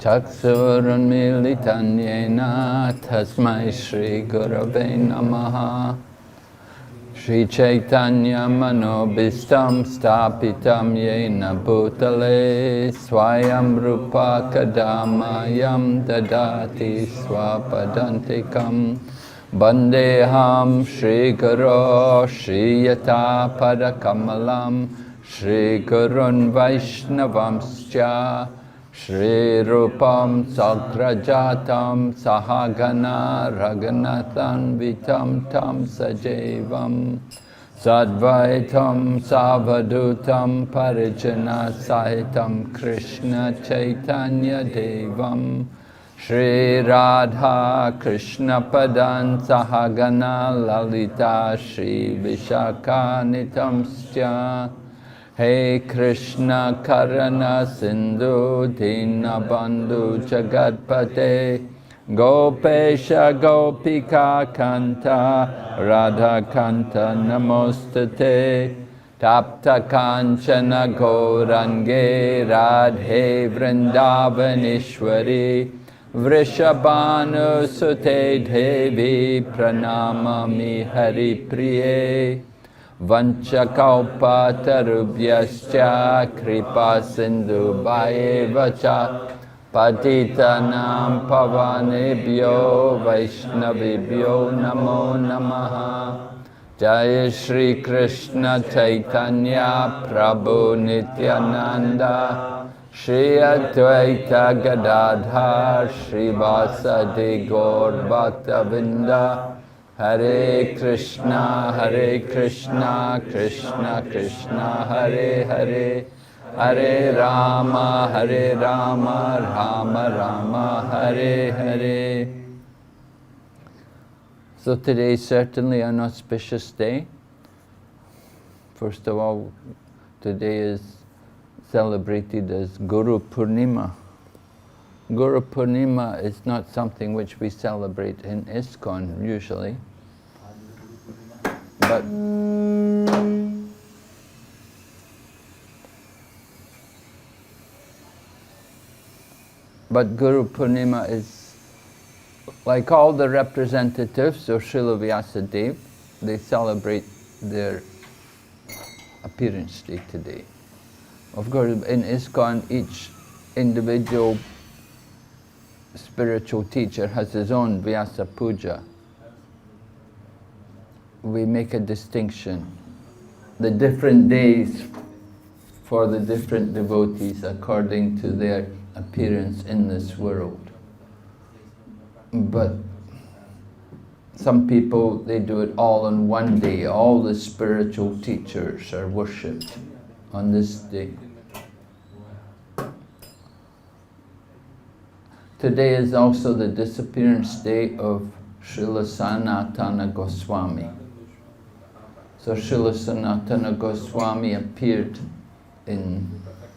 Chaksurunmilitan yena tasmai Shri Gurave Namaha. Shri Chaitanya Manobhistam Stapitam Yena Bhutale Swayam Rupa Kadamayam Dadati Swapadantikam Bandeham Shri Guru Shri Yata Padakamalam Shri Gurun Vaishnavamscha Shri Rupam Sagrajatam Sahagana Raghunathan Vitam Tam Sajevam Sadvaitam Savadutam Parijana Sahitam Krishna Chaitanya Devam Shri Radha Krishna Padan Sahagana Lalita Shri Vishaka Nitamscha Hey Krishna Karana Sindhu Dinabandhu Jagatpate Gopesha Gopika Kanta Radha Kanta Namostate Tapta Kanchana Gaurange Radhe Vrindavaneshwari Vrishabhanu Sute Devi Pranamami Hari Priye Vanchakalpa tarubhyascha kripa sindhu bhayevacha patitanam pavanebhyo vaishnavibhyo namo namaha. Jaya Shri Krishna Chaitanya Prabhu Nityananda Shri Advaita Gadadhar Shri Vasadi Gaur Bhaktavinda Hare Krishna, Krishna Krishna, Hare Hare, Hare Rama, Rama Rama, Hare Hare. So today is certainly an auspicious day. First of all, today is celebrated as Guru Purnima. Guru Purnima is not something which we celebrate in Iskcon usually. But Guru Purnima is like all the representatives of Srila Vyasadeva. They celebrate their appearance day today. Of course, in Iskcon, each individual spiritual teacher has his own Vyasa Puja. We make a distinction. The different days for the different devotees according to their appearance in this world. But some people, they do it all on one day. All the spiritual teachers are worshipped on this day. Today is also the disappearance day of Srila Sanatana Goswami. So Srila Sanatana Goswami appeared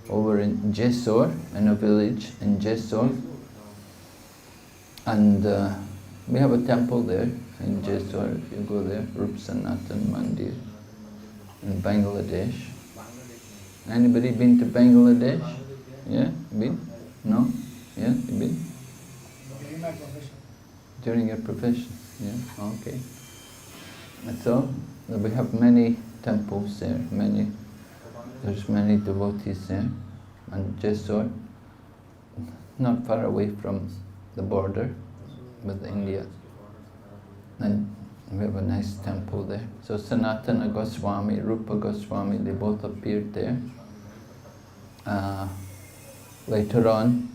over in Jessore, in a village in Jessore. And we have a temple there in Jessore, if you go there, Rup Sanatan Mandir in Bangladesh. Anybody been to Bangladesh? Yeah? Been? No? Yeah? You been? During my profession. During your profession? Yeah? Okay. And so, we have many temples there, there's many devotees there. And Jessore, not far away from the border with India. And we have a nice temple there. So Sanatana Goswami, Rupa Goswami, they both appeared there. Later on,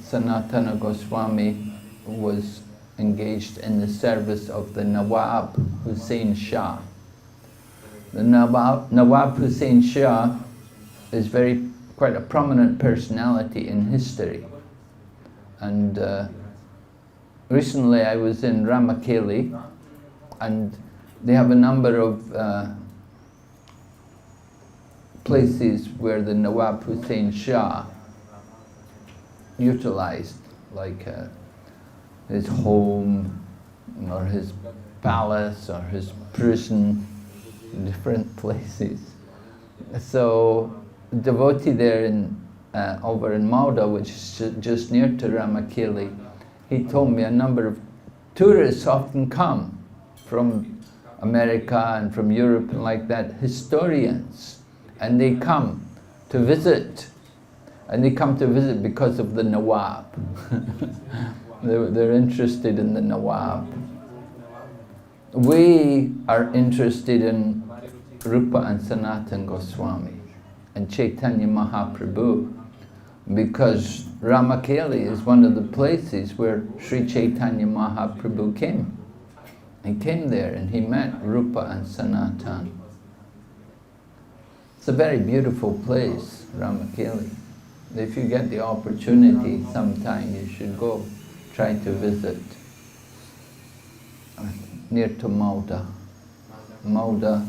Sanatana Goswami was engaged in the service of the Nawab Hussain Shah. The Nawab Hussain Shah is quite a prominent personality in history. And recently I was in Ramakeli, and they have a number of places where the Nawab Hussain Shah utilized, like his home, or his palace, or his prison, different places. So a devotee there in over in Malda, which is just near to Ramakeli, he told me a number of tourists often come from America and from Europe and like that, historians, and they come to visit. And they come to visit because of the Nawab. They're interested in the Nawab. We are interested in Rupa and Sanatana Goswami and Chaitanya Mahaprabhu, because Ramakeli is one of the places where Sri Chaitanya Mahaprabhu came. He came there and he met Rupa and Sanatana. It's a very beautiful place, Ramakeli. If you get the opportunity sometime, you should go try to visit. Near to Malda. Malda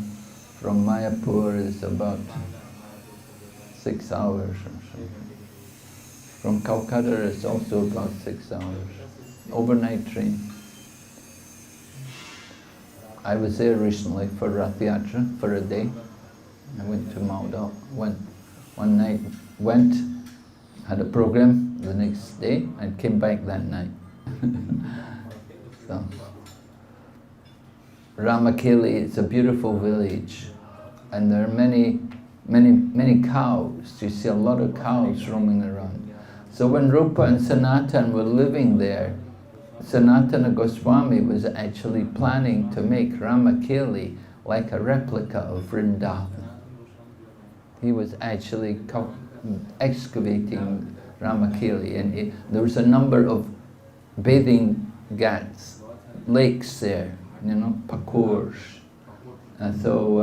from Mayapur is about 6 hours or something. From Calcutta it's also about 6 hours. Overnight train. I was there recently for Rath Yatra for a day. I went to Malda, went one night, had a program the next day and came back that night. So, Ramakeli is a beautiful village and there are many cows. You see a lot of cows roaming around. So when Rupa and Sanatana were living there, Sanatana Goswami was actually planning to make Ramakeli like a replica of Vrindavan. He was actually excavating Ramakeli, and there was a number of bathing ghats, lakes there, pakurs. And so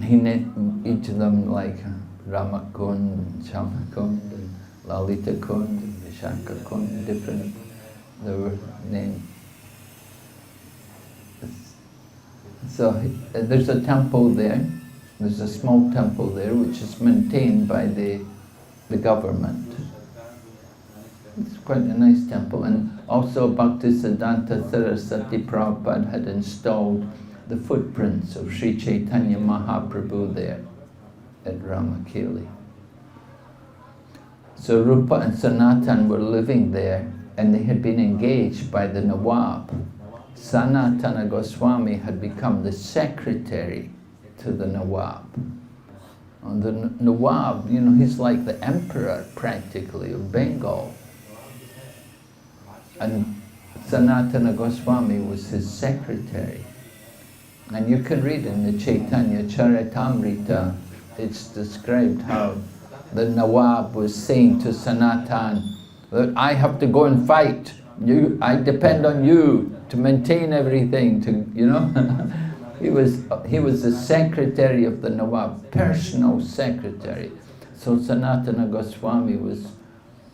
he named each of them like Ramakund, Shamakund, and Lalita Kund, and Vishaka Kund, different, they were named. So there's a temple there. There's a small temple there which is maintained by the government. It's quite a nice temple. And also Bhaktisiddhanta Saraswati Prabhupada had installed the footprints of Sri Chaitanya Mahaprabhu there at Ramakeli. So Rupa and Sanatana were living there and they had been engaged by the Nawab. Sanatana Goswami had become the secretary to the Nawab. And the Nawab, he's like the emperor practically of Bengal. And Sanatana Goswami was his secretary. And you can read in the Chaitanya Charitamrita, it's described how the Nawab was saying to Sanatana that I have to go and fight. I depend on you to maintain everything, He was the secretary of the Nawab, personal secretary. So Sanatana Goswami was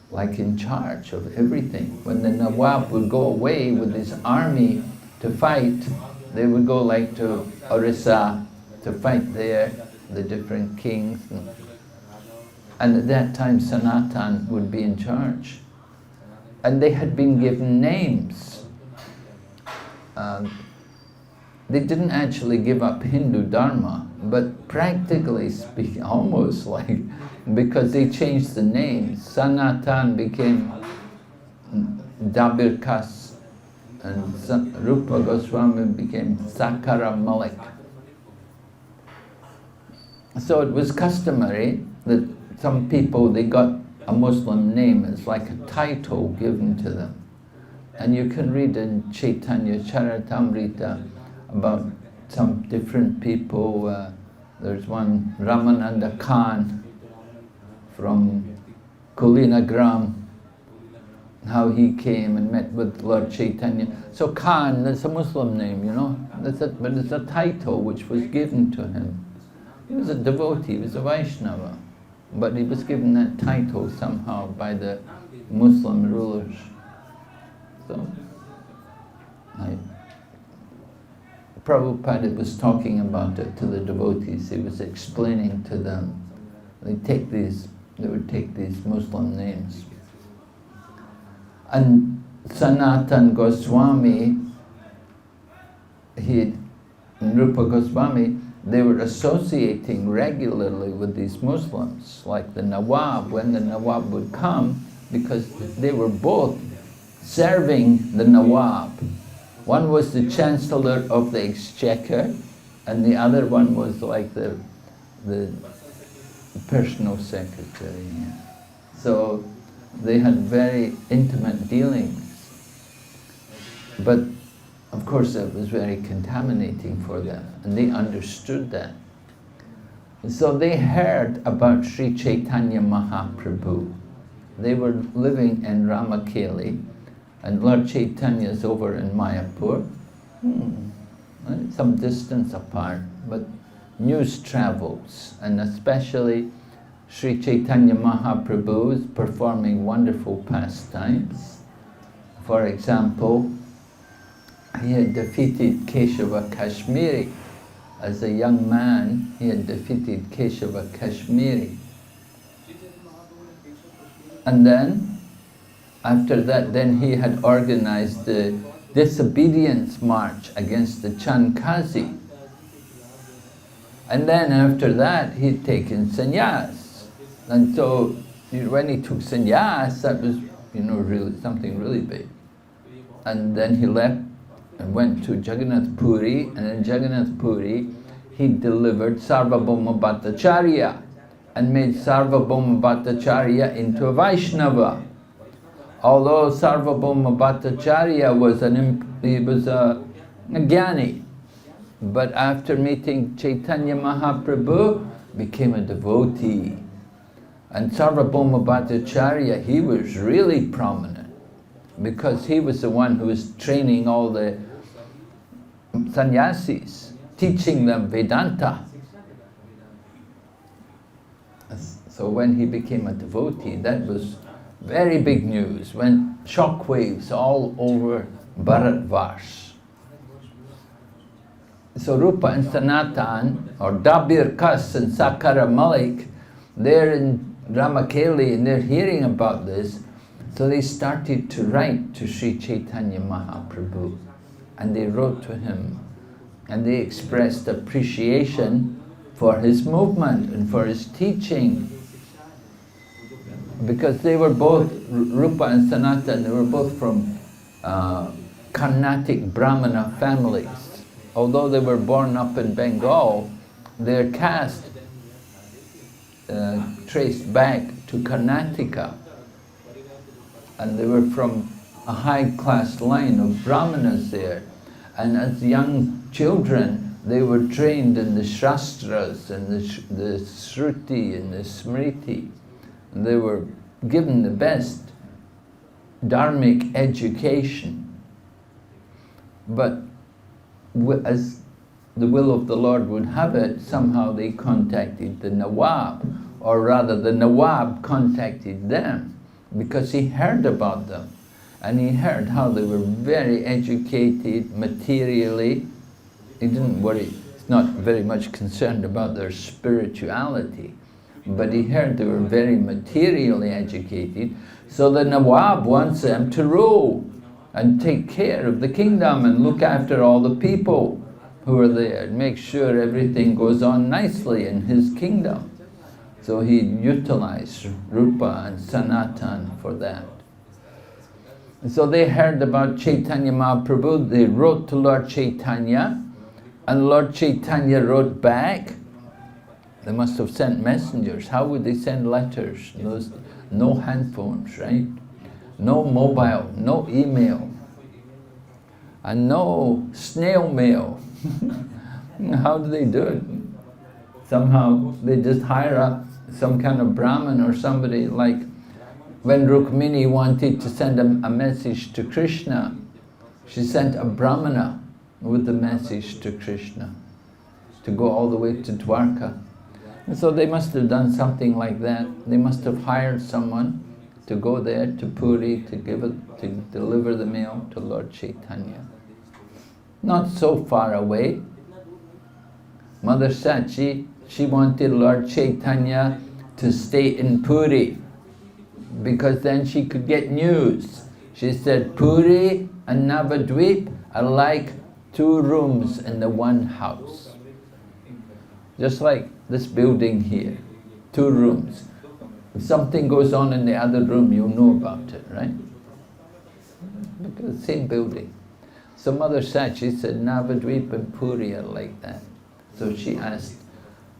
like in charge of everything. When the Nawab would go away with his army to fight, they would go like to Orissa to fight there, the different kings. And at that time Sanatana would be in charge. And they had been given names. They didn't actually give up Hindu Dharma, but practically speaking, almost like, because they changed the names. Sanatana became Dabir Kas, and Rupa Goswami became Sakara Malik. So it was customary that some people, they got a Muslim name, it's like a title given to them. And you can read in Chaitanya Charitamrita about some different people. There's one, Ramananda Khan from Kulinagram, how he came and met with Lord Chaitanya. So Khan, that's a Muslim name, but it's a title which was given to him. He was a devotee, he was a Vaishnava, but he was given that title somehow by the Muslim rulers. So, Prabhupada was talking about it to the devotees. He was explaining to them. They would take these Muslim names. And Sanatana Goswami, Rupa Goswami, they were associating regularly with these Muslims, like the Nawab, when the Nawab would come, because they were both serving the Nawab. One was the Chancellor of the Exchequer, and the other one was like the personal secretary. Yeah. So they had very intimate dealings. But of course it was very contaminating for them, and they understood that. So they heard about Sri Chaitanya Mahaprabhu. They were living in Ramakeli, and Lord Chaitanya is over in Mayapur, some distance apart, but news travels, and especially Sri Chaitanya Mahaprabhu is performing wonderful pastimes. For example, he had defeated Keshava Kashmiri. As a young man, he had defeated Keshava Kashmiri. And then, after that, then he had organized the disobedience march against the Chankazi. And then after that, he'd taken sannyas. And so, when he took sannyas, that was, really something really big. And then he left and went to Jagannath Puri, and in Jagannath Puri, he delivered Sarvabhauma Bhattacharya and made Sarvabhauma Bhattacharya into a Vaishnava. Although Sarvabhauma Bhattacharya was a jnani, but after meeting Chaitanya Mahaprabhu, became a devotee. And Sarvabhauma Bhattacharya, he was really prominent, because he was the one who was training all the sannyasis, teaching them Vedanta. So when he became a devotee, that was very big news, went shockwaves all over Bharatvarsh. So Rupa and Sanatan, or Dabir Kas and Sakara Malik, they're in Ramakeli and they're hearing about this. So they started to write to Sri Chaitanya Mahaprabhu, and they wrote to him, and they expressed appreciation for his movement and for his teaching. Because they were both, Rupa and Sanatan, they were both from Carnatic Brahmana families. Although they were born up in Bengal, their caste traced back to Karnataka. And they were from a high-class line of Brahmanas there. And as young children, they were trained in the Shastras and the Shruti and the Smriti. And they were given the best dharmic education. But as the will of the Lord would have it, somehow they contacted the Nawab, or rather the Nawab contacted them, because he heard about them. And he heard how they were very educated materially. He didn't worry, he's not very much concerned about their spirituality, but he heard they were very materially educated. So the Nawab wants them to rule and take care of the kingdom and look after all the people who are there, and make sure everything goes on nicely in his kingdom. So he utilized Rupa and Sanatan for that. And so they heard about Chaitanya Mahaprabhu, they wrote to Lord Chaitanya, and Lord Chaitanya wrote back. They must have sent messengers. How would they send letters? No handphones, right? No mobile, no email, and no snail mail. How do they do it? Somehow they just hire up some kind of Brahmin or somebody, like when Rukmini wanted to send a message to Krishna, she sent a Brahmana with the message to Krishna to go all the way to Dwarka. And so they must have done something like that. They must have hired someone to go there to Puri to deliver the mail to Lord Chaitanya. Not so far away. Mother Sachi, she wanted Lord Chaitanya to stay in Puri, because then she could get news. She said, Puri and Navadvip are like two rooms in the one house. Just like this building here, 2 rooms. If something goes on in the other room, you'll know about it, right? Look at the same building. Some other Sachi said Navadvip and Puri are like that. So she asked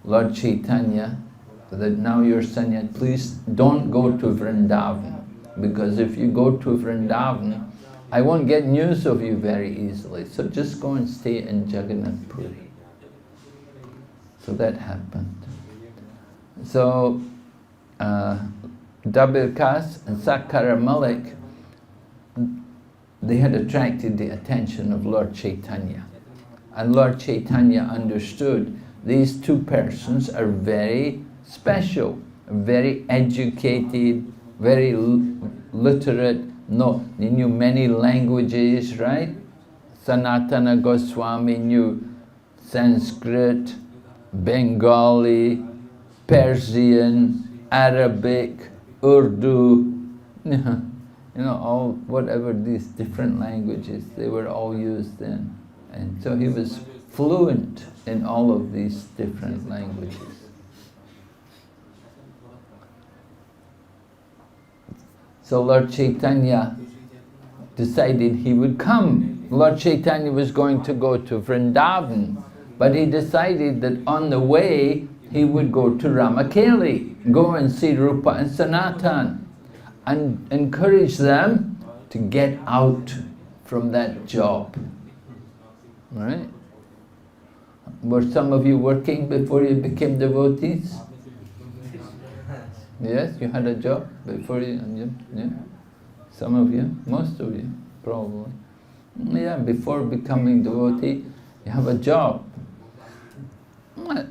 Lord Chaitanya that now you're Sanyas, please don't go to Vrindavan, because if you go to Vrindavan, I won't get news of you very easily. So just go and stay in Jagannath Puri. So that happened. So Dabir Kas and Sakara Malik, they had attracted the attention of Lord Chaitanya. And Lord Chaitanya understood these 2 persons are very special, very educated, very literate, they knew many languages, right? Sanatana Goswami knew Sanskrit, Bengali, Persian, Arabic, Urdu, all, whatever these different languages, they were all used then. And so he was fluent in all of these different languages. So Lord Chaitanya decided he would come. Lord Chaitanya was going to go to Vrindavan, but he decided that on the way he would go to Ramakeli, go and see Rupa and Sanatan, and encourage them to get out from that job. Right? Were some of you working before you became devotees? Yes, you had a job before you, yeah? Some of you, most of you, probably. Yeah, before becoming devotee, you have a job.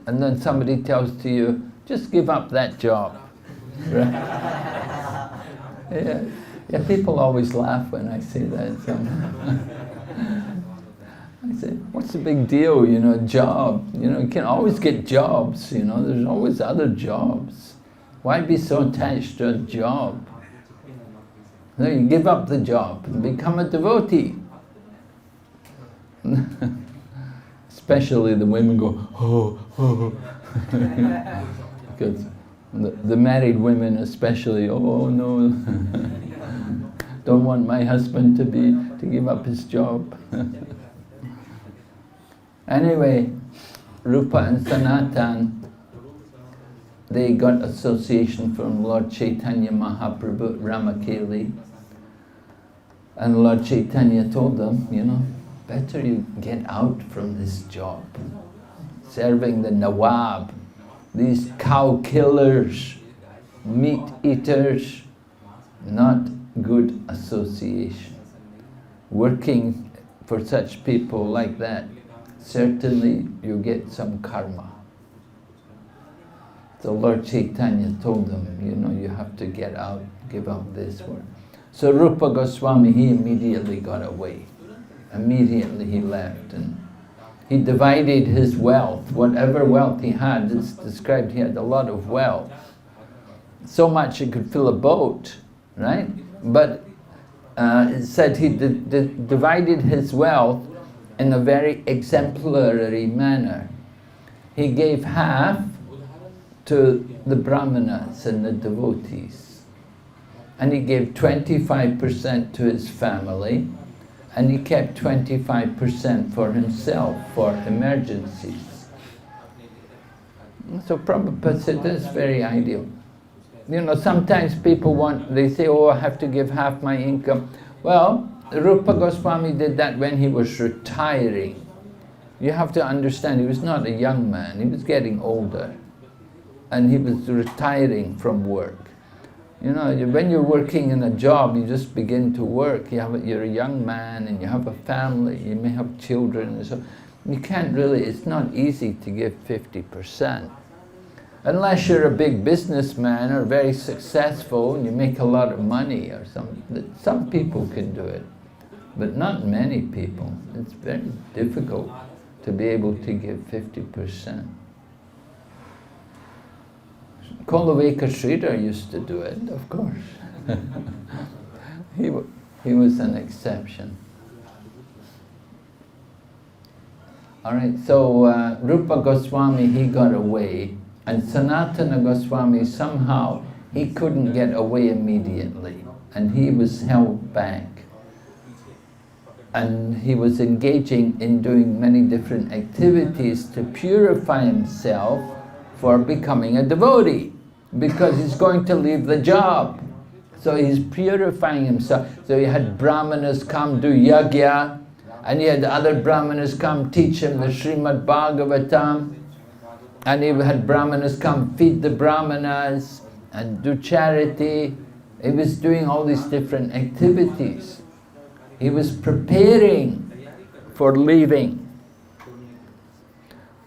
And then somebody tells to you, just give up that job. Right? Yeah, people always laugh when I say that. I say, what's the big deal, job? You can always get jobs, there's always other jobs. Why be so attached to a job? You give up the job and become a devotee. Especially the women go, oh. Because the married women especially, oh no, don't want my husband to give up his job. Anyway, Rupa and Sanatan, they got association from Lord Chaitanya Mahaprabhu at Ramakeli. And Lord Chaitanya told them, better you get out from this job. Serving the Nawab, these cow killers, meat eaters, not good association. Working for such people like that, certainly you get some karma. So Lord Chaitanya told them, you have to get out, give up this work. So Rupa Goswami, he immediately got away. Immediately he left, and he divided his wealth, whatever wealth he had. It's described he had a lot of wealth. So much it could fill a boat, right? But it said he divided his wealth in a very exemplary manner. He gave half to the brahmanas and the devotees. And he gave 25% to his family, and he kept 25% for himself, for emergencies. So Prabhupada said that's very ideal. Sometimes people they say, oh, I have to give half my income. Well, Rupa Goswami did that when he was retiring. You have to understand, he was not a young man, he was getting older. And he was retiring from work. When you're working in a job, you just begin to work. You're a young man and you have a family, you may have children, and so you can't really, it's not easy to give 50%. Unless you're a big businessman or very successful and you make a lot of money or something. Some people can do it, but not many people. It's very difficult to be able to give 50%. Kolaveka Sridhar used to do it, of course. He was an exception. All right, so Rupa Goswami, he got away, and Sanatana Goswami, somehow, he couldn't get away immediately, and he was held back. And he was engaging in doing many different activities to purify himself for becoming a devotee, because he's going to leave the job. So he's purifying himself. So he had brahmanas come do yajna, and he had other brahmanas come teach him the Srimad Bhagavatam, and he had brahmanas come feed the brahmanas and do charity. He was doing all these different activities. He was preparing for leaving.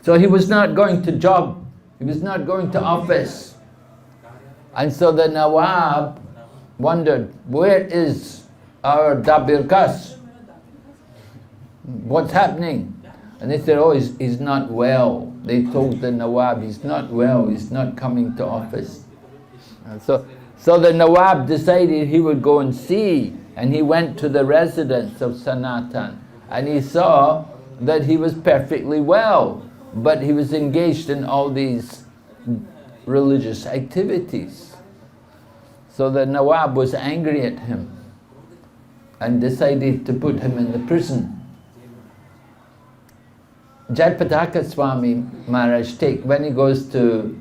So he was not going to job, he was not going to office. And so the Nawab wondered, where is our Dabir Kas? What's happening? And they said, oh, he's not well. They told the Nawab, he's not well, he's not coming to office. And so the Nawab decided he would go and see, and he went to the residence of Sanatan, and he saw that he was perfectly well, but he was engaged in all these religious activities. So the Nawab was angry at him and decided to put him in the prison. Jayapataka Swami Maharaj, when he goes to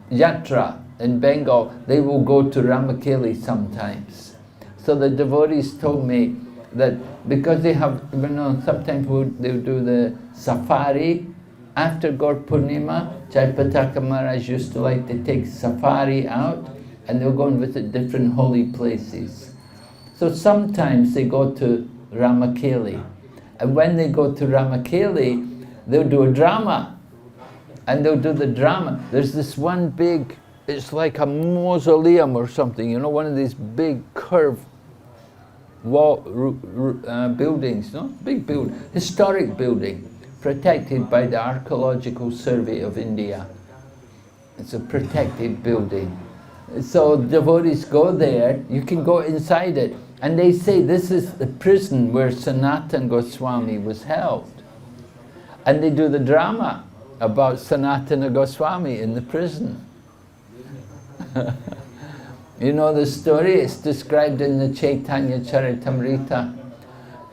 Yatra in Bengal, they will go to Ramakeli sometimes. So the devotees told me that because they have, sometimes they'll do the safari after Gaur Purnima. Jayapataka Maharaj used to like to take safari out, and they'll go and visit different holy places. So sometimes they go to Ramakeli, and when they go to Ramakeli, they'll do a drama, and they'll do the drama. There's this one big, it's like a mausoleum or something, one of these big curved wall buildings, big building, historic building, protected by the Archaeological Survey of India. It's a protected building. So devotees go there, you can go inside it, and they say this is the prison where Sanatana Goswami was held. And they do the drama about Sanatana Goswami in the prison. You know the story, it's described in the Chaitanya Charitamrita.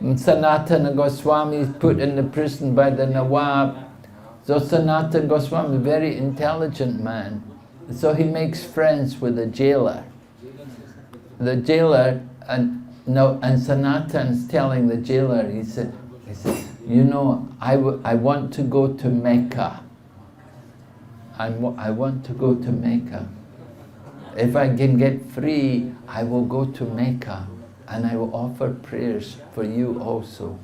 Sanatana Goswami is put in the prison by the Nawab. So Sanatana Goswami, very intelligent man, so he makes friends with the jailer. The jailer, and Sanatan's telling the jailer, he said, I want to go to Mecca. I want to go to Mecca. If I can get free, I will go to Mecca, and I will offer prayers for you also.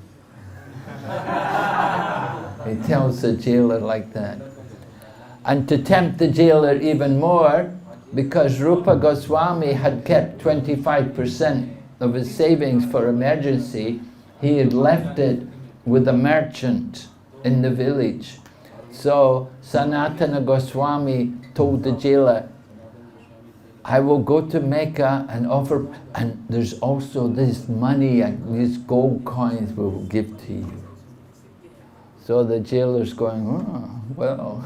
He tells the jailer like that. And to tempt the jailer even more, because Rupa Goswami had kept 25% of his savings for emergency, he had left it with a merchant in the village. So Sanatana Goswami told the jailer, I will go to Mecca and offer, and there's also this money and these gold coins we will give to you. So the jailer's going, oh, well,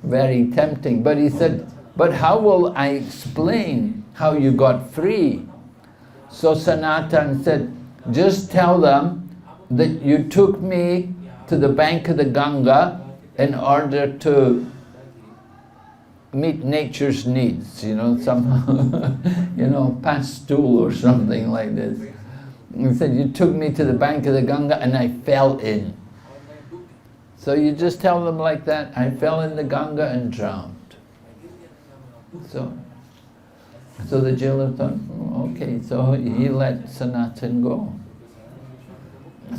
very tempting. But he said, but how will I explain how you got free? So Sanatan said, just tell them that you took me to the bank of the Ganga in order to meet nature's needs, somehow, pass stool or something like this. He said, you took me to the bank of the Ganga and I fell in. So you just tell them like that, I fell in the Ganga and drowned. So the jailer thought, okay, so he let Sanatan go.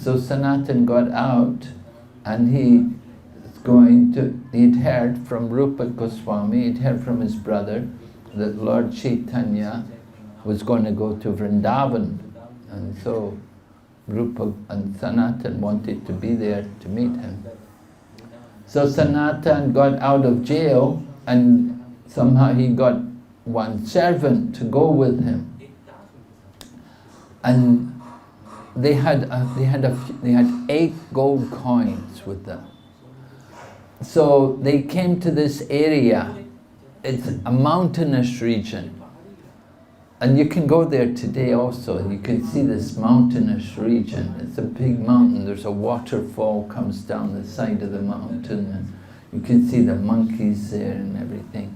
So Sanatan got out, and he'd heard from Rupa Goswami, he'd heard from his brother that Lord Chaitanya was going to go to Vrindavan. And so Rupa and Sanatan wanted to be there to meet him. So Sanatan got out of jail, and somehow he got one servant to go with him. And they had 8 gold coins with them. So they came to this area. It's a mountainous region. And you can go there today also, and you can see this mountainous region. It's a big mountain. There's a waterfall comes down the side of the mountain, and you can see the monkeys there and everything.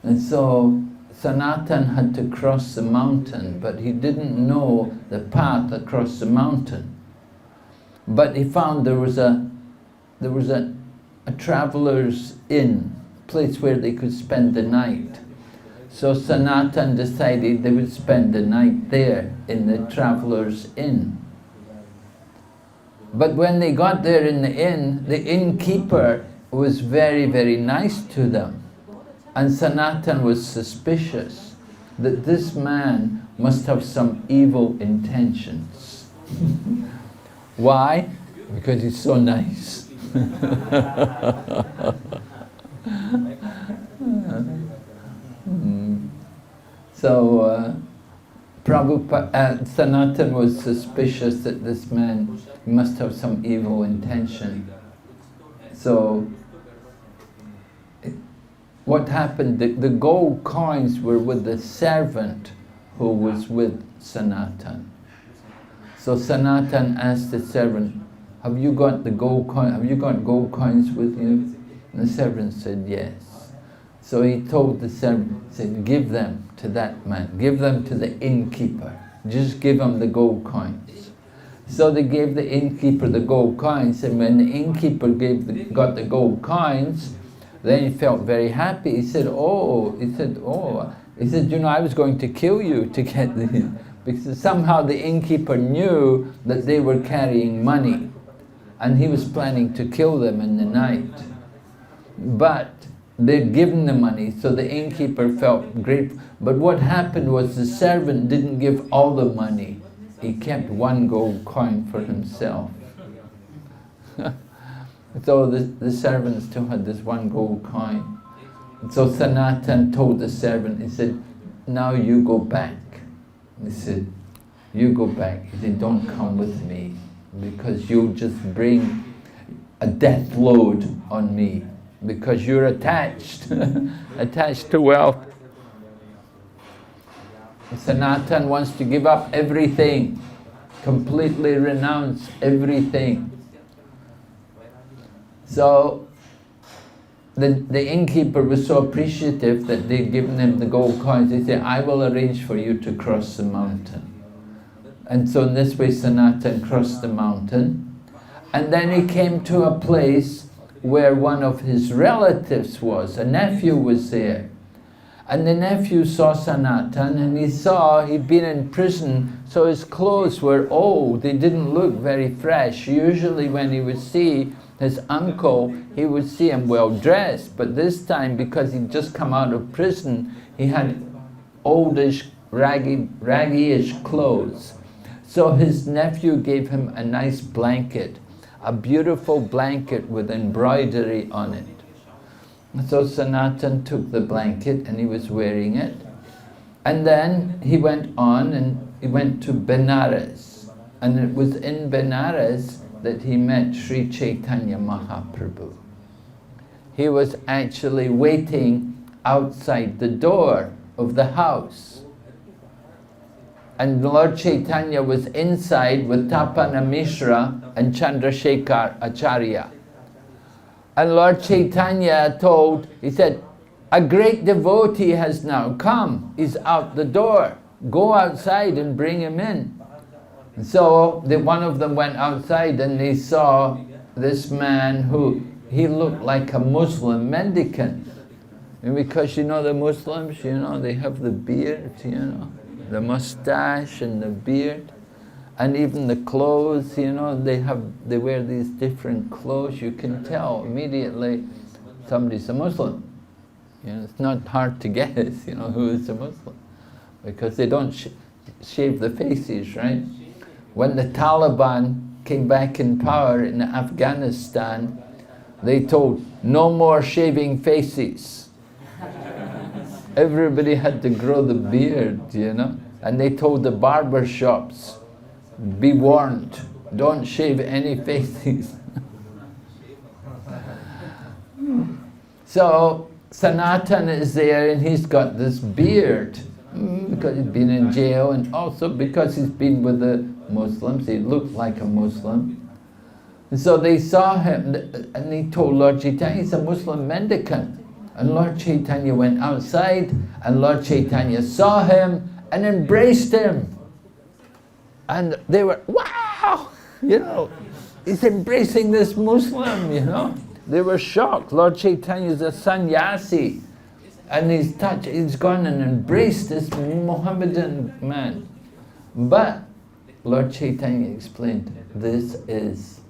And so Sanatana had to cross the mountain, but he didn't know the path across the mountain. But he found there was a traveller's inn, place where they could spend the night. So Sanatana decided they would spend the night there in the traveller's inn. But when they got there in the inn, the innkeeper was very, very nice to them. And Sanatana was suspicious that this man must have some evil intentions. Why? Because he's so nice. So Sanatana was suspicious that this man must have some evil intention. So what happened, the gold coins were with the servant who was with Sanatana. So Sanatana asked the servant, have you got the gold coin? Have you got gold coins with you? And the servant said, yes. So he told the servant, he said, give them to that man, give them to the innkeeper, just give him the gold coins. So they gave the innkeeper the gold coins, and when the innkeeper got the gold coins, then he felt very happy. He said, you know, I was going to kill you to get the, because somehow the innkeeper knew that they were carrying money, and he was planning to kill them in the night. But they'd given the money, so the innkeeper felt grateful. But what happened was the servant didn't give all the money. He kept 1 gold coin for himself. So the servant still had this 1 gold coin. So Sanatana told the servant, he said, now you go back. He said, you go back. He said, don't come with me, because you'll just bring a death load on me, because you're attached, attached to wealth. Sanatana wants to give up everything, completely renounce everything. So the innkeeper was so appreciative that they'd given him the gold coins. He said, I will arrange for you to cross the mountain. And so in this way Sanatana crossed the mountain. And then he came to a place where one of his relatives was. A nephew was there. And the nephew saw Sanatana, and he saw he'd been in prison, so his clothes were old. They didn't look very fresh. Usually when he would see his uncle, he would see him well dressed. But this time, because he'd just come out of prison, he had oldish, raggy-ish clothes. So his nephew gave him a nice blanket, a beautiful blanket with embroidery on it. So Sanatana took the blanket and he was wearing it. And then he went on and he went to Benares. And it was in Benares that he met Sri Chaitanya Mahaprabhu. He was actually waiting outside the door of the house. And Lord Chaitanya was inside with Tapana Mishra and Chandrasekhar Acharya. And Lord Chaitanya he said, a great devotee has now come. He's out the door. Go outside and bring him in. And so one of them went outside and they saw this man who, he looked like a Muslim mendicant. And because you know the Muslims, you know, they have the beard, you know, the mustache and the beard. And even the clothes, you know, they wear these different clothes. You can tell immediately somebody's a Muslim. You know, it's not hard to guess, you know, who is a Muslim, because they don't shave the faces, right? When the Taliban came back in power in Afghanistan, they told, no more shaving faces. Everybody had to grow the beard, you know, and they told the barber shops, be warned, don't shave any faces. So Sanatana is there and he's got this beard because he's been in jail and also because he's been with the Muslims. He looked like a Muslim. And so they saw him and he told Lord Chaitanya, he's a Muslim mendicant. And Lord Chaitanya went outside and Lord Chaitanya saw him and embraced him. And they were, wow, you know, he's embracing this Muslim, you know. They were shocked. Lord Chaitanya is a sannyasi and he's gone and embraced this Mohammedan man. But Lord Chaitanya explained, this is,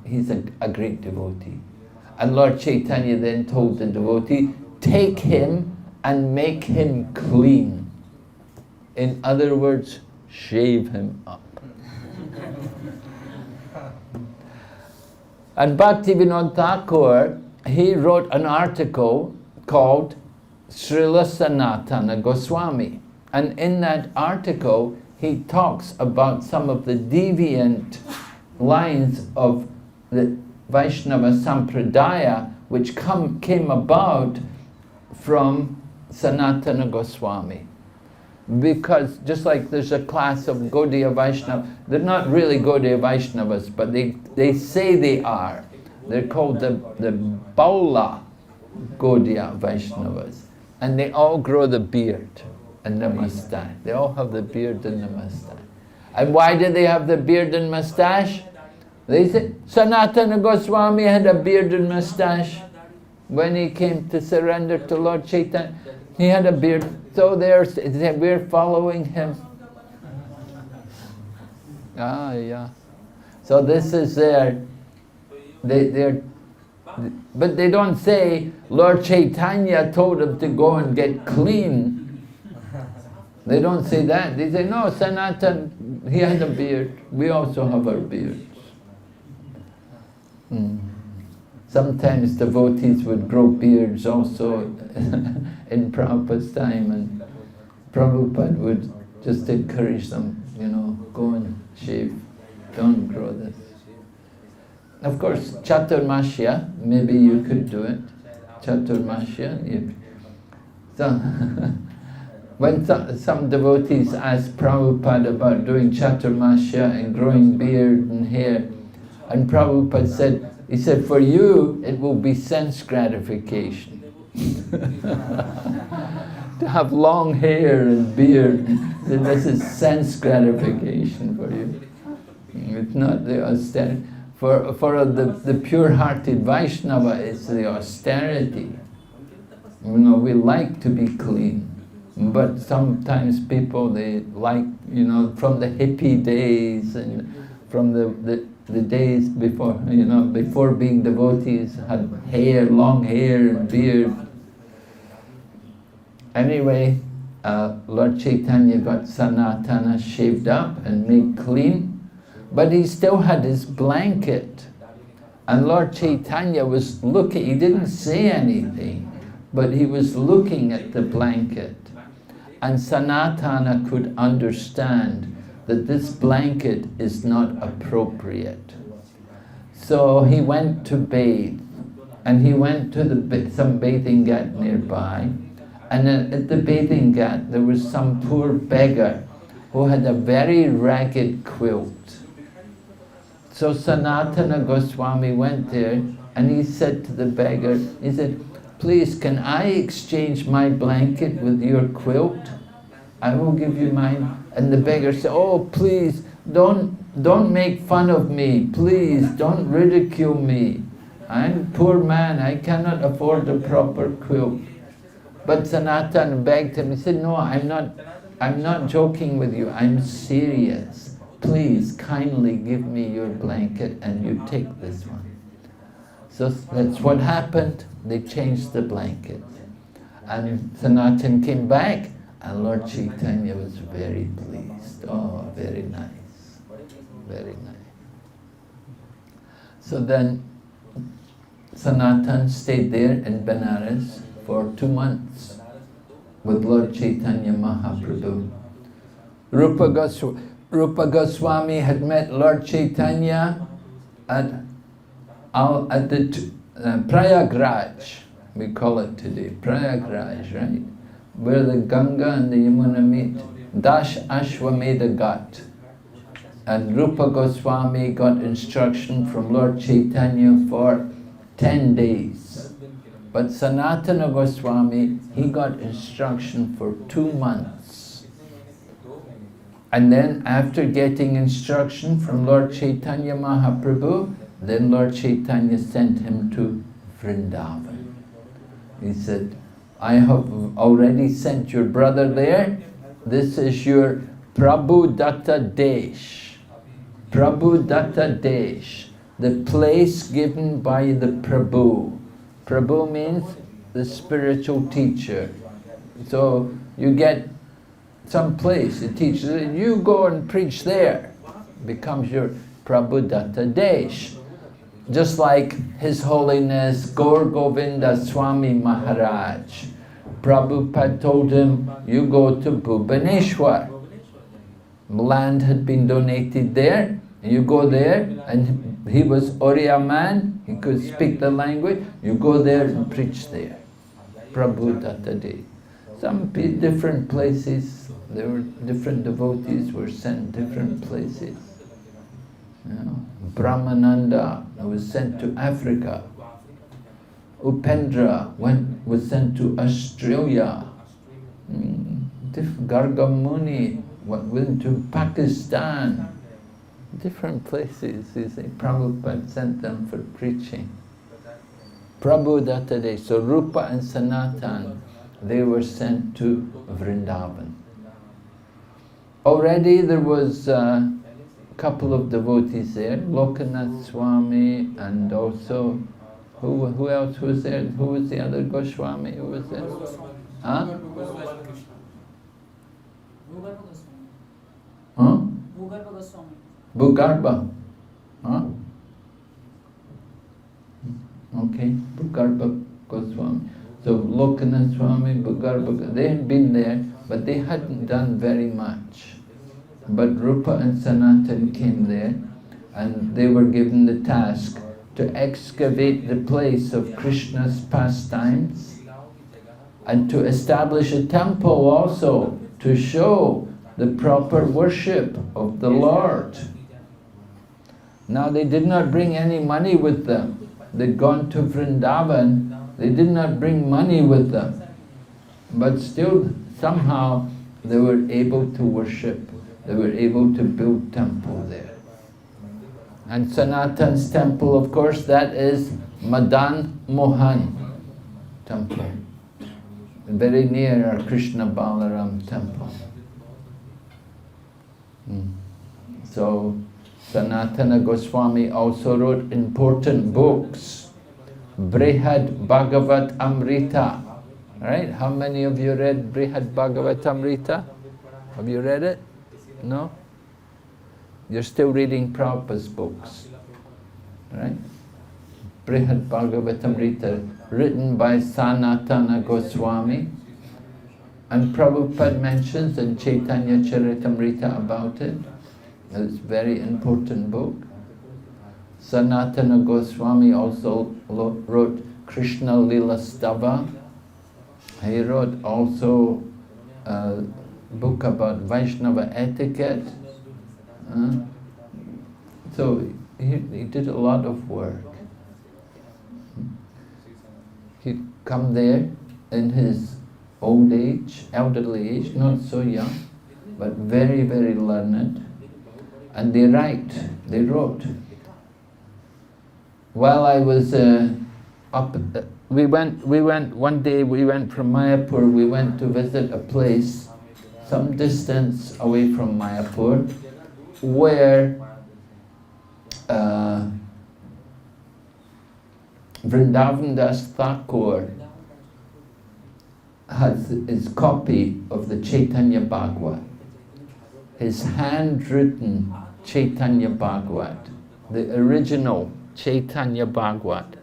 he's a great devotee. And Lord Chaitanya then told the devotee, take him and make him clean. In other words, shave him up. And Bhaktivinoda Thakur, he wrote an article called Srila Sanatana Goswami. And in that article, he talks about some of the deviant lines of the Vaishnava Sampradaya which came about from Sanatana Goswami. Because just like there's a class of Gaudiya Vaishnava, they're not really Gaudiya Vaishnavas, but they say they are. They're called the Baula Gaudiya Vaishnavas. And they all grow the beard and the mustache. They all have the beard and the mustache. And why do they have the beard and mustache? They say, Sanatana Goswami had a beard and mustache. When he came to surrender to Lord Chaitanya, he had a beard. So we're following him. Ah, yeah. So this is but they don't say, Lord Chaitanya told him to go and get clean. They don't say that. They say, no, Sanatan, he had a beard. We also have our beards. Sometimes devotees would grow beards also in Prabhupada's time, and Prabhupada would just encourage them, you know, go and shave, don't grow this. Of course, Chaturmasya, maybe you could do it. Chaturmasya. When some devotees asked Prabhupada about doing Chaturmasya and growing beard and hair, and Prabhupada said, he said, for you, it will be sense gratification. To have long hair and beard, this is sense gratification for you. It's not the austerity. For the pure-hearted Vaishnava, it's the austerity. You know, we like to be clean. But sometimes people, they like, you know, from the hippie days and from the days before, you know, before being devotees, had hair, long hair and beard. Anyway, Lord Chaitanya got Sanatana shaved up and made clean, but he still had his blanket. And Lord Chaitanya was looking, he didn't say anything, but he was looking at the blanket. And Sanatana could understand that this blanket is not appropriate. So he went to bathe, and he went to some bathing ghat nearby, and at the bathing ghat there was some poor beggar who had a very ragged quilt. So Sanatana Goswami went there and he said to the beggar, he said, please, can I exchange my blanket with your quilt? I will give you mine. And the beggar said, oh, please, don't make fun of me. Please, don't ridicule me. I'm a poor man. I cannot afford a proper quilt. But Sanatana begged him. He said, no, I'm not joking with you. I'm serious. Please, kindly give me your blanket and you take this one. So that's what happened. They changed the blanket. And Sanatana came back. And Lord Chaitanya was very pleased. Oh, very nice. Very nice. So then Sanatana stayed there in Benares for 2 months with Lord Chaitanya Mahaprabhu. Rupa Goswami, Rupa Goswami had met Lord Chaitanya at the Prayagraj, we call it today, Prayagraj, right? Where the Ganga and the Yamuna meet, Dash Ashwamedha Ghat. And Rupa Goswami got instruction from Lord Chaitanya for 10 days. But Sanatana Goswami, he got instruction for 2 months. And then after getting instruction from Lord Chaitanya Mahaprabhu, then Lord Chaitanya sent him to Vrindavan. He said, I have already sent your brother there. This is your Prabhu Datta Desh. Prabhu Datta Desh, the place given by the Prabhu. Prabhu means the spiritual teacher. So you get some place, the teacher, you go and preach there. Becomes your Prabhu Datta Desh. Just like His Holiness Gaur Govinda Swami Maharaj. Prabhupada told him, you go to Bhubaneswar. Land had been donated there, and you go there, and he was Oriya man, he could speak the language, you go there and preach there. Prabhu Datta Desh. Some different places, there were different devotees were sent different places. You know, Brahmananda was sent to Africa. Upendra was sent to Australia. Garga Muni went to Pakistan. Different places, you see. Prabhupada sent them for preaching. Prabhu Datta Desh. So Rupa and Sanatan, they were sent to Vrindavan. Already there was a couple of devotees there, Lokanath Swami, and also, who else was there? Who was the other Goswami? Who was there? Huh? Huh? Bhugarbha. Huh? Okay, Bhugarbha Goswami. So Lokanath Swami, Bhugarbha, they had been there, but they hadn't done very much. But Rupa and Sanatan came there, and they were given the task to excavate the place of Krishna's pastimes and to establish a temple also to show the proper worship of the Lord. Now they did not bring any money with them. They'd gone to Vrindavan, they did not bring money with them. But still, somehow, they were able to worship. They were able to build temple there. And Sanatan's temple, of course, that is Madan Mohan temple. Very near our Krishna Balaram temple. So, Sanatana Goswami also wrote important books. Brihad Bhagavat Amrita. Right? How many of you read Brihad Bhagavat Amrita? Have you read it? No? You're still reading Prabhupada's books. Right? Brihad Bhagavat Amrita, written by Sanatana Goswami. And Prabhupada mentions in Chaitanya Charitamrita about it. It's a very important book. Sanatana Goswami also wrote Krishna Lila Stava. He wrote also a book about Vaishnava etiquette. So he did a lot of work. He'd come there in his old age, elderly age, not so young, but very, very learned. And they wrote. While I was we went one day, we went from Mayapur, we went to visit a place some distance away from Mayapur, where Vrindavan Das Thakur has his copy of the Chaitanya Bhagavat, his handwritten Chaitanya Bhagavat, the original Chaitanya Bhagavat.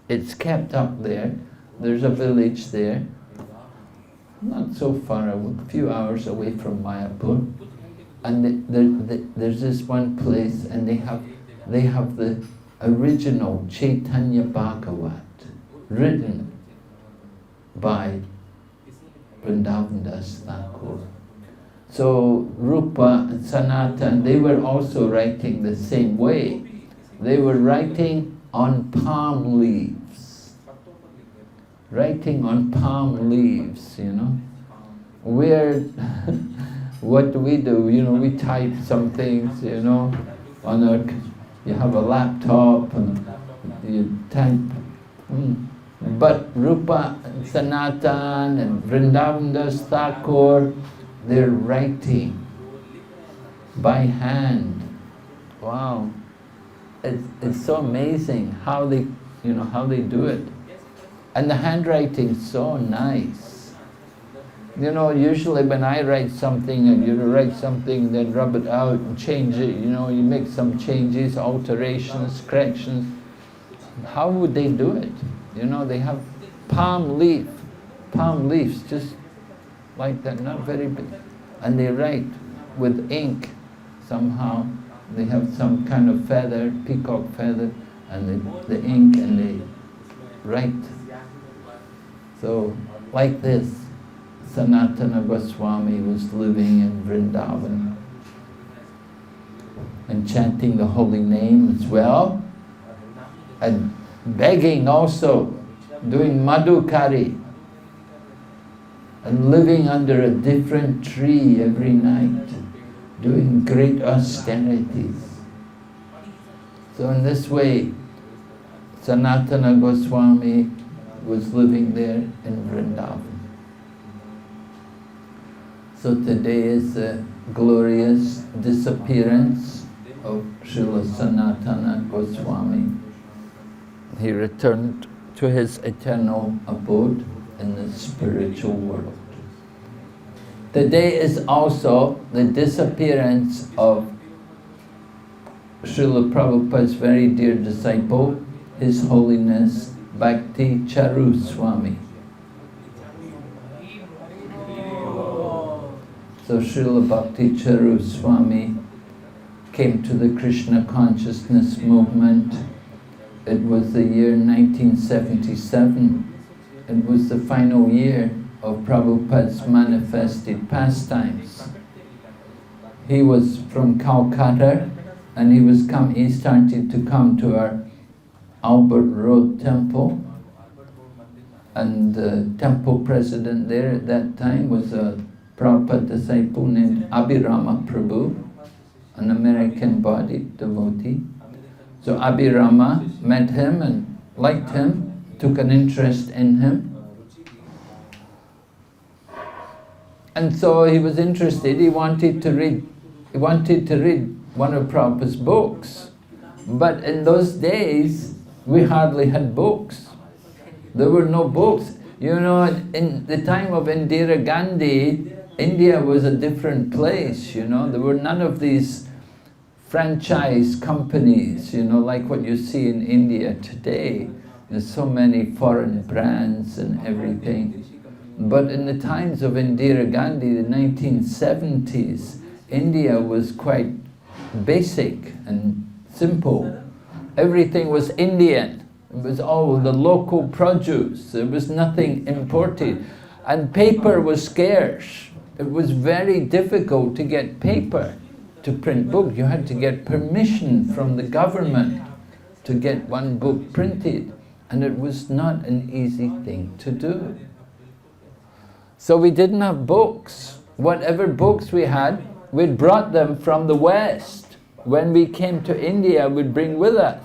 It's kept up there. There's a village there, not so far away, a few hours away from Mayapur. And there's this one place, and they have the original Chaitanya Bhagavat written by Vrindavan Das Thakur. So Rupa and Sanatana, they were also writing the same way. They were writing on palm leaves. Writing on palm leaves, you know. We're, what do? You know, we type some things, you know, on our, you have a laptop and you type. But Rupa and Sanatana and Vrindavan Das Thakur, they're writing by hand. Wow. It's so amazing how they, you know, how they do it. And the handwriting's so nice. You know, usually when I write something, and you write something, then rub it out and change it, you know, you make some changes, alterations, corrections. How would they do it? You know, they have palm leaves, just like that, not very big. And they write with ink somehow. They have some kind of feather, peacock feather, and the ink, and they write. So, like this, Sanatana Goswami was living in Vrindavan and chanting the holy name as well, and begging also, doing madhukari, and living under a different tree every night, doing great austerities. So in this way, Sanatana Goswami was living there in Vrindavan. So today is the glorious disappearance of Srila Sanatana Goswami. He returned to his eternal abode in the spiritual world. Today is also the disappearance of Srila Prabhupada's very dear disciple, His Holiness Bhakti Charu Swami. So Srila Bhakti Charu Swami came to the Krishna consciousness movement. It was the year 1977. It was the final year of Prabhupada's manifested pastimes. He was from Calcutta, and he started to come to our Albert Road temple, and the temple president there at that time was a Prabhupada disciple named Abhirama Prabhu, an American-bodied devotee. So Abhirama met him and liked him, took an interest in him. And so he was interested, he wanted to read one of Prabhupada's books. But in those days, we hardly had books. There were no books. You know, in the time of Indira Gandhi, India was a different place, you know. There were none of these franchise companies, you know, like what you see in India today. There's so many foreign brands and everything. But in the times of Indira Gandhi, the 1970s, India was quite basic and simple. Everything was Indian. It was all the local produce. There was nothing imported. And paper was scarce. It was very difficult to get paper to print books. You had to get permission from the government to get one book printed. And it was not an easy thing to do. So we didn't have books. Whatever books we had, we'd brought them from the West. When we came to India, we'd bring with us.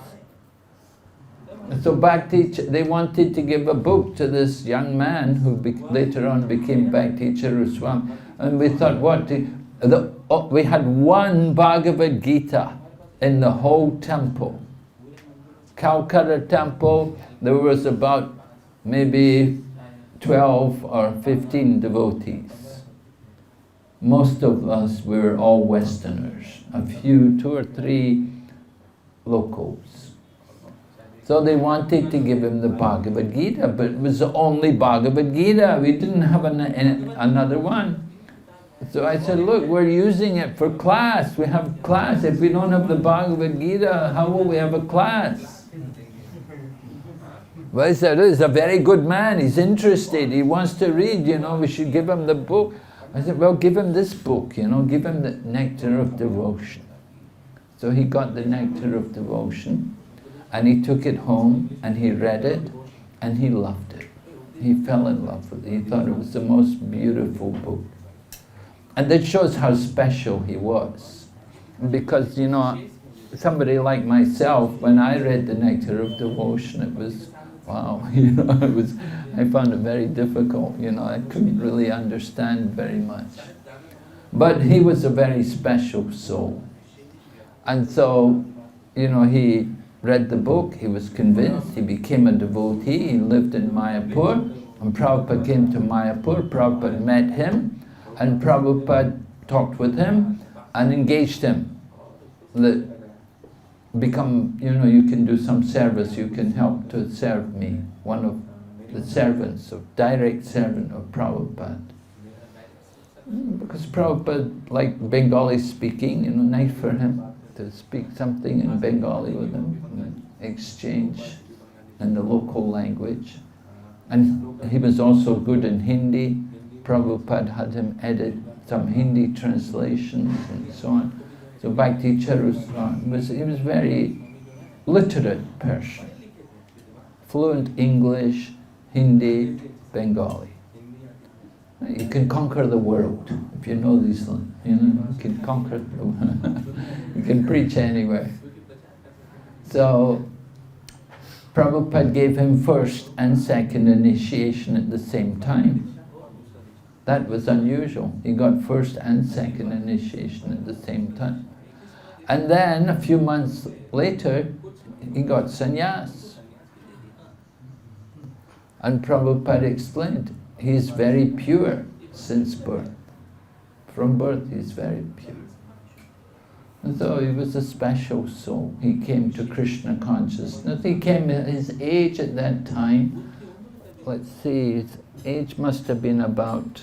So they wanted to give a book to this young man who later on became Bhakti Charu Swami. And we thought, we had one Bhagavad Gita in the whole temple. Calcutta temple, there was about maybe 12 or 15 devotees. Most of us were all Westerners, a few, 2 or 3 locals. So they wanted to give him the Bhagavad Gita, but it was the only Bhagavad Gita. We didn't have another one. So I said, look, we're using it for class. We have class. If we don't have the Bhagavad Gita, how will we have a class? Well, I said, oh, he's a very good man. He's interested. He wants to read, we should give him the book. I said, well, give him this book, give him the Nectar of Devotion. So he got the Nectar of Devotion and he took it home and he read it and he loved it. He fell in love with it. He thought it was the most beautiful book. And that shows how special he was. Because, somebody like myself, when I read the Nectar of Devotion, it was, wow, I found it very difficult, I couldn't really understand very much. But he was a very special soul. And so, he read the book, he was convinced, he became a devotee, he lived in Mayapur, and Prabhupada came to Mayapur, Prabhupada met him, and Prabhupada talked with him and engaged him. That become, you can do some service, you can help to serve me, one of the servants, direct servant of Prabhupada. Because Prabhupada liked Bengali speaking, nice for him to speak something in Bengali with him, exchange in the local language. And he was also good in Hindi. Prabhupada had him edit some Hindi translations and so on. So Bhakti Charuswami was a very literate person. Fluent English, Hindi, Bengali. You can conquer the world if you know these things. You can conquer the world. You can preach anywhere. So Prabhupada gave him first and second initiation at the same time. That was unusual. He got first and second initiation at the same time. And then a few months later, he got sannyas. And Prabhupada explained, he is very pure since birth. From birth, he is very pure. And so he was a special soul. He came to Krishna consciousness. He came at his age at that time. Let's see, his age must have been about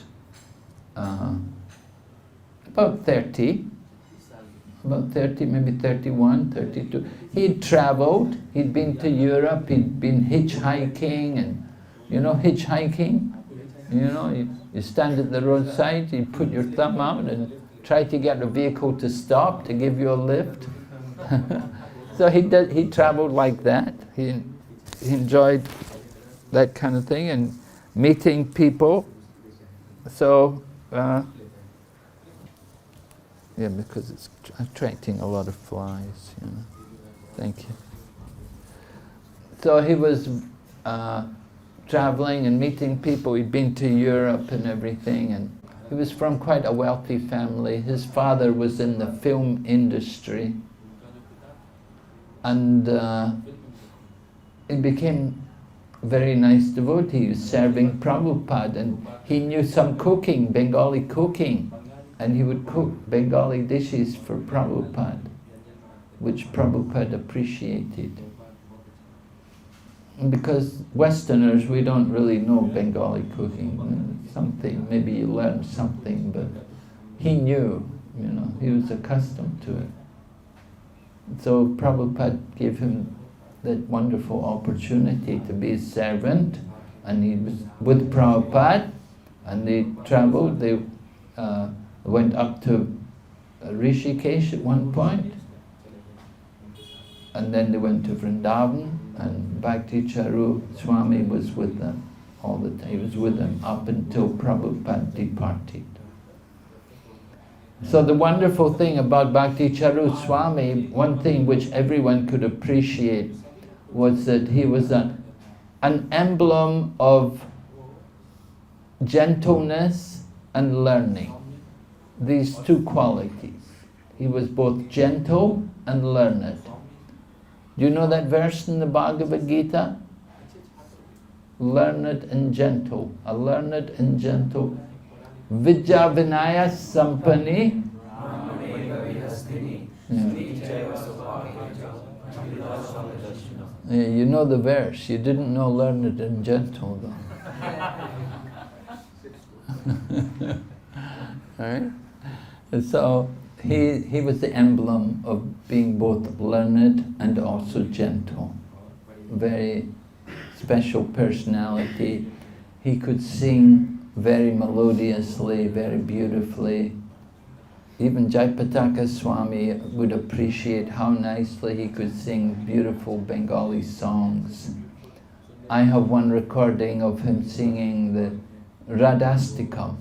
30. About 30, maybe 31, 32. He'd traveled, he'd been to Europe, he'd been hitchhiking, and hitchhiking? You stand at the roadside, you put your thumb out and try to get a vehicle to stop, to give you a lift. So he traveled like that. He enjoyed that kind of thing and meeting people. So, yeah, because it's attracting a lot of flies, Thank you. So he was traveling and meeting people. He'd been to Europe and everything, and he was from quite a wealthy family. His father was in the film industry, and he became a very nice devotee. He was serving Prabhupada, and he knew some cooking, Bengali cooking, and he would cook Bengali dishes for Prabhupada, which Prabhupada appreciated. Because Westerners, we don't really know Bengali cooking. Something, maybe you learn something, but he knew, he was accustomed to it. So Prabhupada gave him that wonderful opportunity to be his servant, and he was with Prabhupada, and they traveled, they went up to Rishikesh at one point, and then they went to Vrindavan, and Bhakti Charu Swami was with them all the time. He was with them up until Prabhupada departed. So the wonderful thing about Bhakti Charu Swami, one thing which everyone could appreciate, was that he was an emblem of gentleness and learning. These two qualities. He was both gentle and learned. Do you know that verse in the Bhagavad Gita? Learned and gentle. A learned and gentle. Vidya Vinaya Sampani. Yeah, you know the verse. You didn't know learned and gentle though. Alright? And so he was the emblem of being both learned and also gentle. Very special personality. He could sing very melodiously, very beautifully. Even Jayapataka Swami would appreciate how nicely he could sing beautiful Bengali songs. I have one recording of him singing the Radhastikam.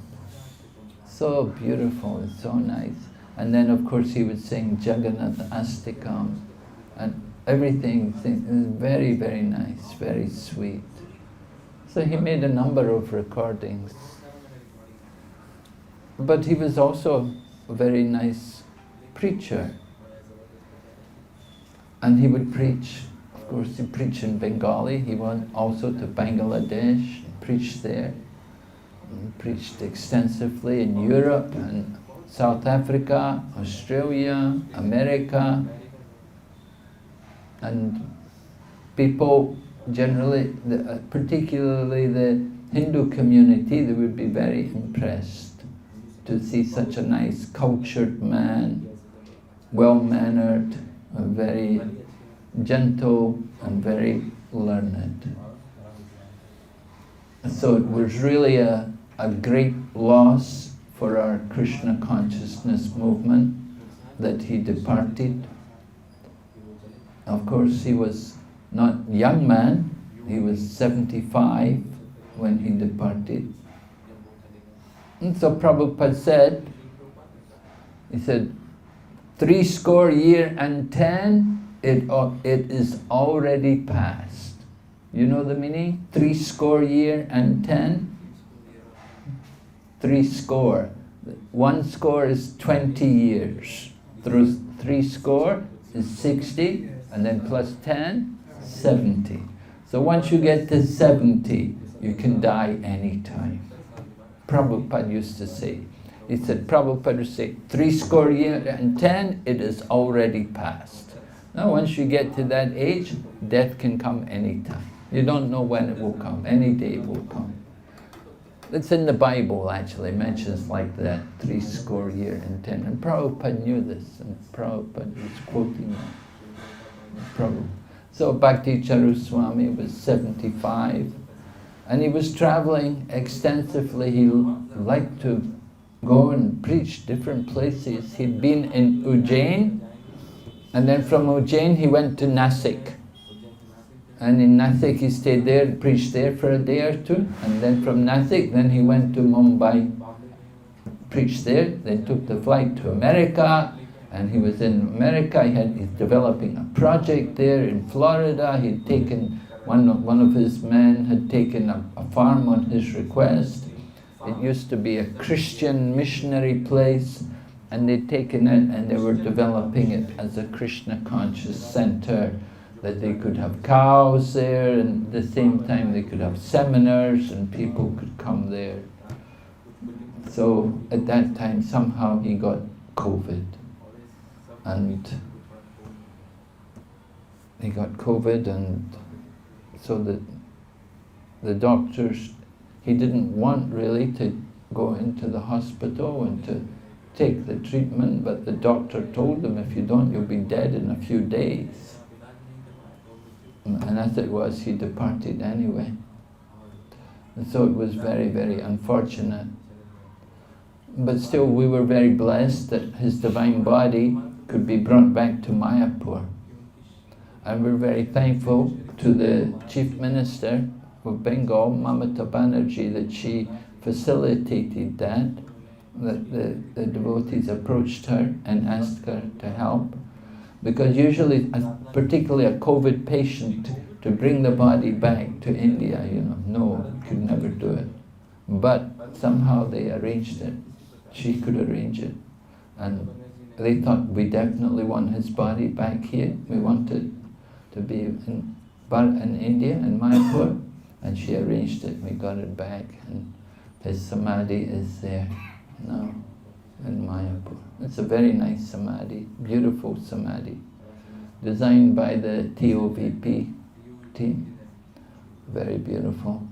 So beautiful and so nice. And then of course he would sing Jagannath Astikam and everything. It was very, very nice, very sweet. So he made a number of recordings. But he was also a very nice preacher. And he would preach, of course he preached in Bengali. He went also to Bangladesh, preached there. And preached extensively in Europe and South Africa, Australia, America. And people generally, particularly the Hindu community, they would be very impressed to see such a nice cultured man, well-mannered, very gentle and very learned. So it was really a great loss for our Krishna consciousness movement that he departed. Of course, he was not a young man, he was 75 when he departed. And so Prabhupada said, he said, 70 years and 10, it is already past. You know the meaning? 70 years and 10? 70. 1 score is 20 years. 70 is 60, and then plus 10, 70. So once you get to 70, you can die anytime. Prabhupada used to say. He said, Prabhupada would say, 70 years and 10, it is already past. Now once you get to that age, death can come anytime. You don't know when it will come, any day it will come. It's in the Bible actually, mentions like that, 70 years and 10. And Prabhupada knew this, and Prabhupada was quoting that. Prabhupada. So Bhakti Charu Swami was 75, and he was traveling extensively. He liked to go and preach different places. He'd been in Ujjain, and then from Ujjain he went to Nasik. And in Nasik he stayed there and preached there for a day or two. And then from Nasik, then he went to Mumbai, preached there, then took the flight to America. And he was in America, he's developing a project there in Florida. He'd taken, one of his men had taken a farm on his request. It used to be a Christian missionary place, and they'd taken it and they were developing it as a Krishna conscious center, that they could have cows there, and at the same time they could have seminars and people could come there. So at that time somehow he got COVID. And he got COVID, and so the doctors, he didn't want really to go into the hospital and to take the treatment, but the doctor told him, if you don't, you'll be dead in a few days. And as it was, he departed anyway. And so it was very, very unfortunate. But still we were very blessed that his divine body could be brought back to Mayapur. And we're very thankful to the Chief Minister of Bengal, Mamata Banerjee, that she facilitated that the devotees approached her and asked her to help. Because usually, particularly a COVID patient, to bring the body back to India, no, could never do it. But somehow they arranged it. She could arrange it. And they thought, we definitely want his body back here. We want it to be in India, in Mayapur. And she arranged it. We got it back. And his samadhi is there now in Mayapur. It's a very nice samadhi, beautiful samadhi, designed by the TOVP team. Very beautiful.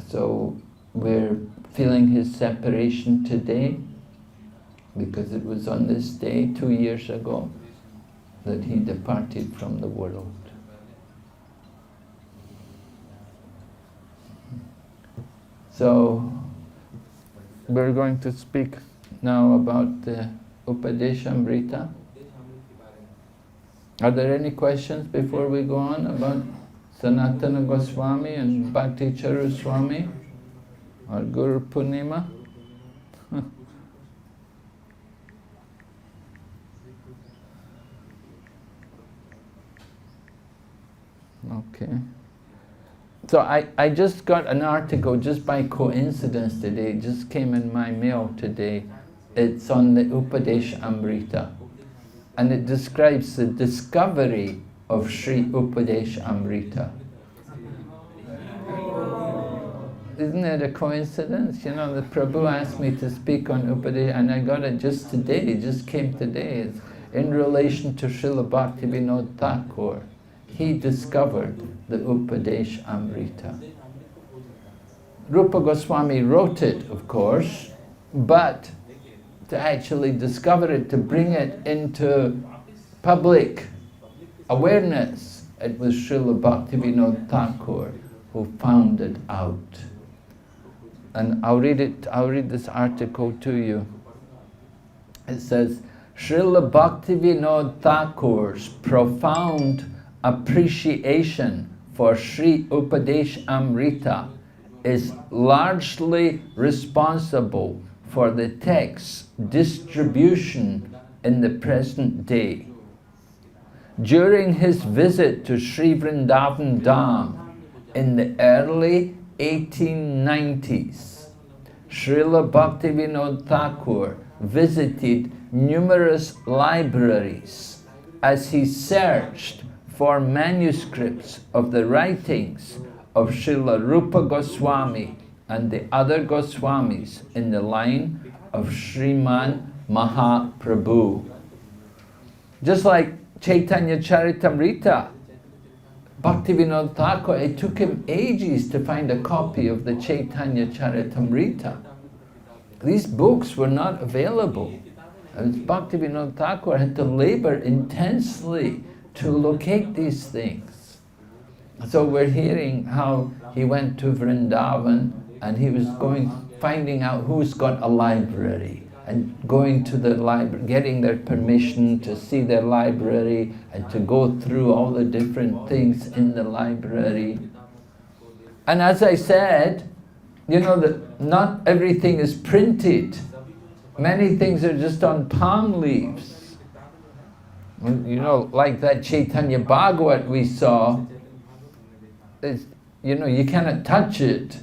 So we're feeling his separation today, because it was on this day 2 years ago that he departed from the world. So we're going to speak now about the Upadeshamrita. Are there any questions before we go on about Sanatana Goswami and Bhakti Charu Swami or Guru Purnima? Okay. So I just got an article just by coincidence today, it just came in my mail today. It's on the Upadesh Amrita. And it describes the discovery of Sri Upadesh Amrita. Isn't it a coincidence? You know, the Prabhu asked me to speak on Upadesh, and I got it just today, it just came today. It's in relation to Srila Bhaktivinoda Thakur. He discovered the Upadesh Amrita. Rupa Goswami wrote it, of course, but to actually discover it, to bring it into public awareness, it was Srila Bhaktivinoda Thakur who found it out. And I'll read this article to you. It says, Srila Bhaktivinoda Thakur's profound appreciation for Sri Upadesh Amrita is largely responsible for the text's distribution in the present day. During his visit to Sri Vrindavan Dham in the early 1890s, Srila Bhaktivinoda Thakur visited numerous libraries as he searched for manuscripts of the writings of Srila Rupa Goswami and the other Goswamis in the line of Sriman Mahaprabhu. Just like Chaitanya Charitamrita, Bhaktivinoda Thakur, it took him ages to find a copy of the Chaitanya Charitamrita. These books were not available. And Bhaktivinoda Thakur had to labor intensely to locate these things. So we're hearing how he went to Vrindavan and he was finding out who's got a library and going to the library, getting their permission to see their library and to go through all the different things in the library. And as I said, you know that not everything is printed. Many things are just on palm leaves. You know, like that Chaitanya Bhagavat we saw, you know, you cannot touch it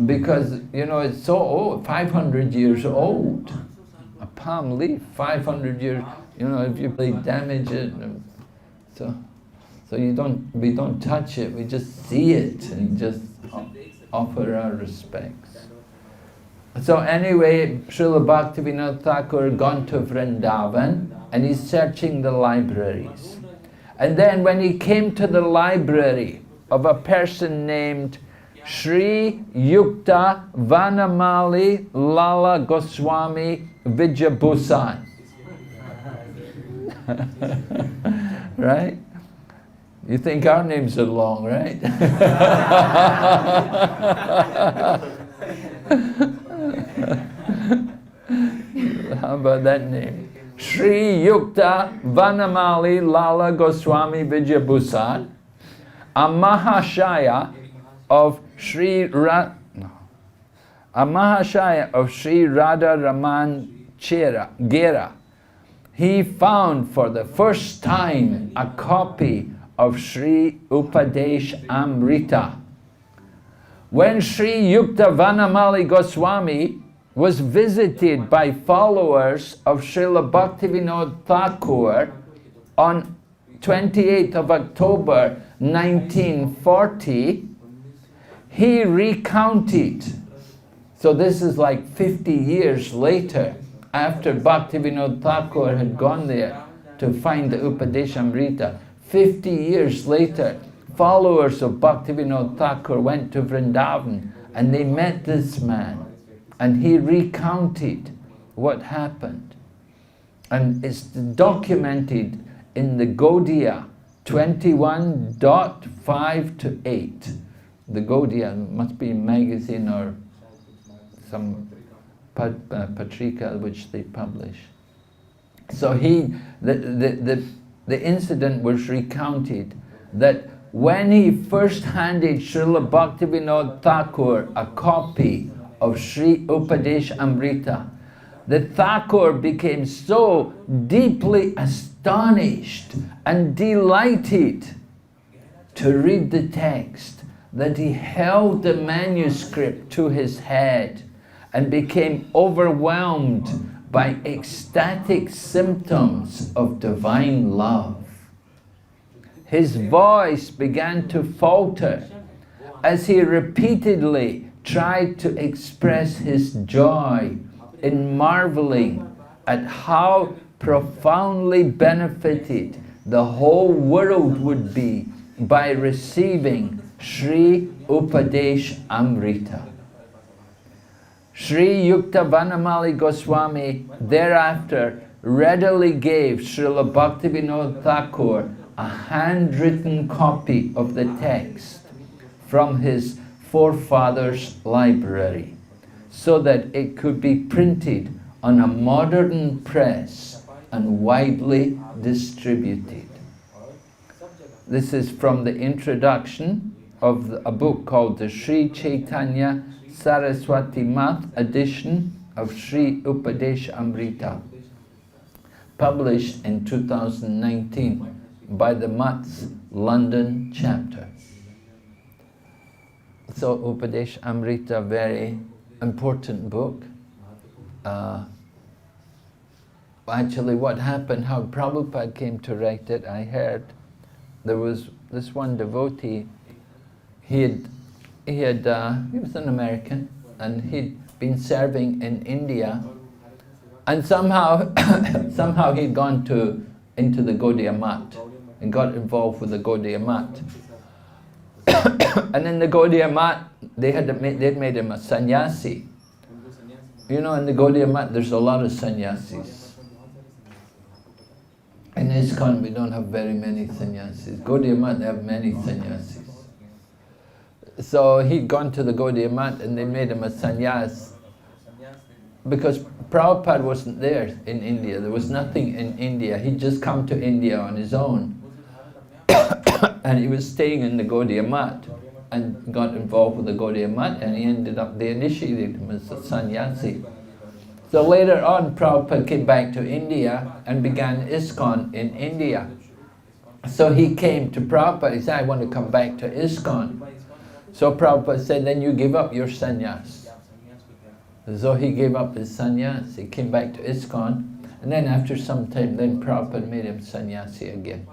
because, you know, it's so old, 500 years old. A palm leaf, 500 years, you know, if you damage it, so we don't touch it, we just see it and just offer our respects. So anyway, Srila Bhaktivinoda Thakur gone to Vrindavan and he's searching the libraries. And then when he came to the library of a person named Sri Yukta Vanamali Lala Goswami Vijabhusan. Right? You think our names are long, right? How about that name? Sri Yukta Vanamali Lala Goswami Vijabhusan, a Mahashaya of Sri Radha Raman Gera. He found for the first time a copy of Sri Upadesh Amrita. When Sri Yukta Vanamali Goswami was visited by followers of Srila Bhaktivinoda Thakur on 28th of October 1940, he recounted. So this is like 50 years later, after Bhaktivinoda Thakur had gone there to find the Upadeshamrita. 50 years later, followers of Bhaktivinoda Thakur went to Vrindavan And they met this man, and he recounted what happened. And it's documented in the Gaudiya 21.5 to 8. The Gaudiya must be a magazine or some patrika which they publish. So the incident was recounted that when he first handed Srila Bhaktivinoda Thakur a copy of Sri Upadesh Amrita, the Thakur became so deeply astonished and delighted to read the text that he held the manuscript to his head and became overwhelmed by ecstatic symptoms of divine love. His voice began to falter as he repeatedly tried to express his joy in marveling at how profoundly benefited the whole world would be by receiving Sri Upadesh Amrita. Sri Yukta Vanamali Goswami thereafter readily gave Srila Bhaktivinoda Thakur a handwritten copy of the text from his forefathers' library, so that it could be printed on a modern press and widely distributed. This is from the introduction of a book called the Sri Chaitanya Saraswati Math edition of Sri Upadesh Amrita, published in 2019 by the Math's London chapter. So Upadesh Amrita, very important book. Actually what happened, how Prabhupada came to write it, I heard there was this one devotee, he was an American, and he'd been serving in India, and somehow he'd gone into the Gaudiya Math and got involved with the Gaudiya Math. And in the Gaudiya Math, they'd made him a sannyasi. You know, in the Gaudiya Math, there's a lot of sannyasis. In Iskcon, we don't have very many sannyasis. Gaudiya Math, they have many sannyasis. So he'd gone to the Gaudiya Math and they made him a sannyas, because Prabhupada wasn't there in India. There was nothing in India. He'd just come to India on his own. And he was staying in the Gaudiya Math and got involved with the Gaudiya Math, and he ended up, they initiated him as a sannyasi. So later on, Prabhupada came back to India and began Iskcon in India. So he came to Prabhupada, he said, I want to come back to Iskcon. So Prabhupada said, then you give up your sannyas. So he gave up his sannyas, he came back to Iskcon, and then after some time, then Prabhupada made him sannyasi again.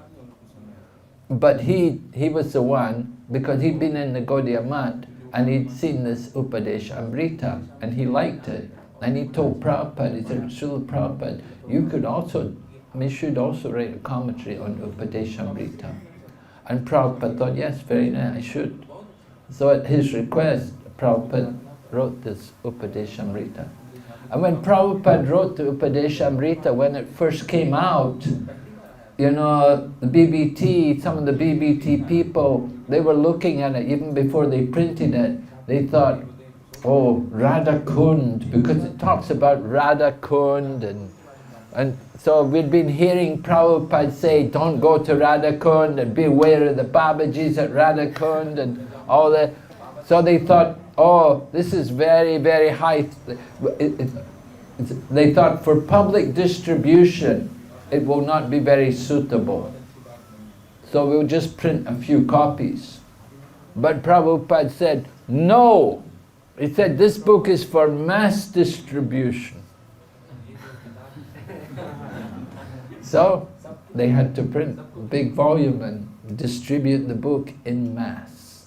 But he was the one, because he'd been in the Gaudiya Math, and he'd seen this Upadesh Amrita, and he liked it. And he told Prabhupada, he said, Srila Prabhupada, you should also write a commentary on Upadesh Amrita. And Prabhupada thought, yes, very nice, I should. So at his request, Prabhupada wrote this Upadesh Amrita. And when Prabhupada wrote the Upadesh Amrita, when it first came out, you know, the BBT, some of the BBT people, they were looking at it even before they printed it. They thought, oh, Radha Kund, because it talks about Radha Kund, and so we'd been hearing Prabhupada say, don't go to Radha Kund, and beware of the Babajis at Radha Kund, and all that. So they thought, oh, this is very, very high. They thought for public distribution, it will not be very suitable. So we'll just print a few copies. But Prabhupada said, no. He said, this book is for mass distribution. So they had to print a big volume and distribute the book in mass.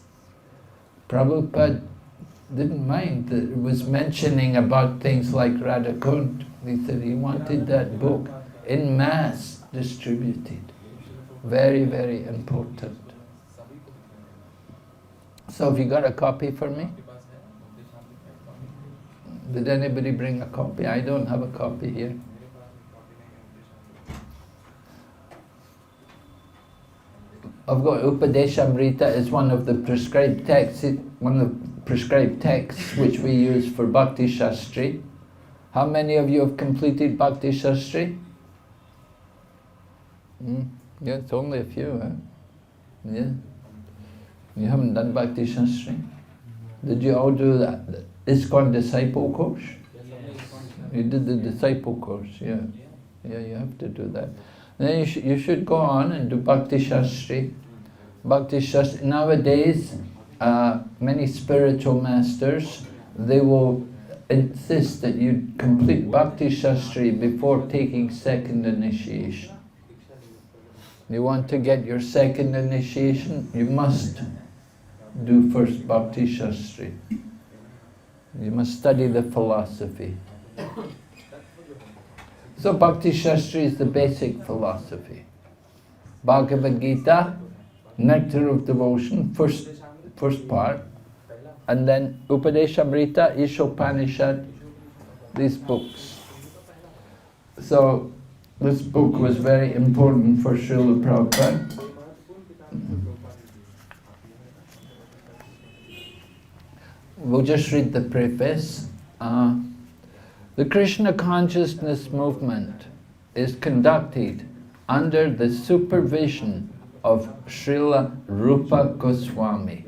Prabhupada didn't mind that it was mentioning about things like Radha Kund. He said he wanted that book in mass distributed. Very, very important. So have you got a copy for me? Did anybody bring a copy? I don't have a copy here. I've got Upadeshamrita is one of the prescribed texts, which we use for Bhakti Shastri. How many of you have completed Bhakti Shastri? Yeah, it's only a few, huh? Yeah. You haven't done Bhakti Shastri? Did you all do that? The Iskcon disciple course? You did the disciple course, yeah. Yeah, you have to do that. Then you should go on and do Bhakti Shastri. Bhakti Shastri. Nowadays, many spiritual masters, they will insist that you complete Bhakti Shastri before taking second initiation. You want to get your second initiation, you must do first Bhakti Shastri. You must study the philosophy. So Bhakti Shastri is the basic philosophy. Bhagavad Gita, Nectar of Devotion, first part, and then Upadeshamrita, Ishopanishad, these books. So this book was very important for Srila Prabhupada. We'll just read the preface. The Krishna consciousness movement is conducted under the supervision of Srila Rupa Goswami.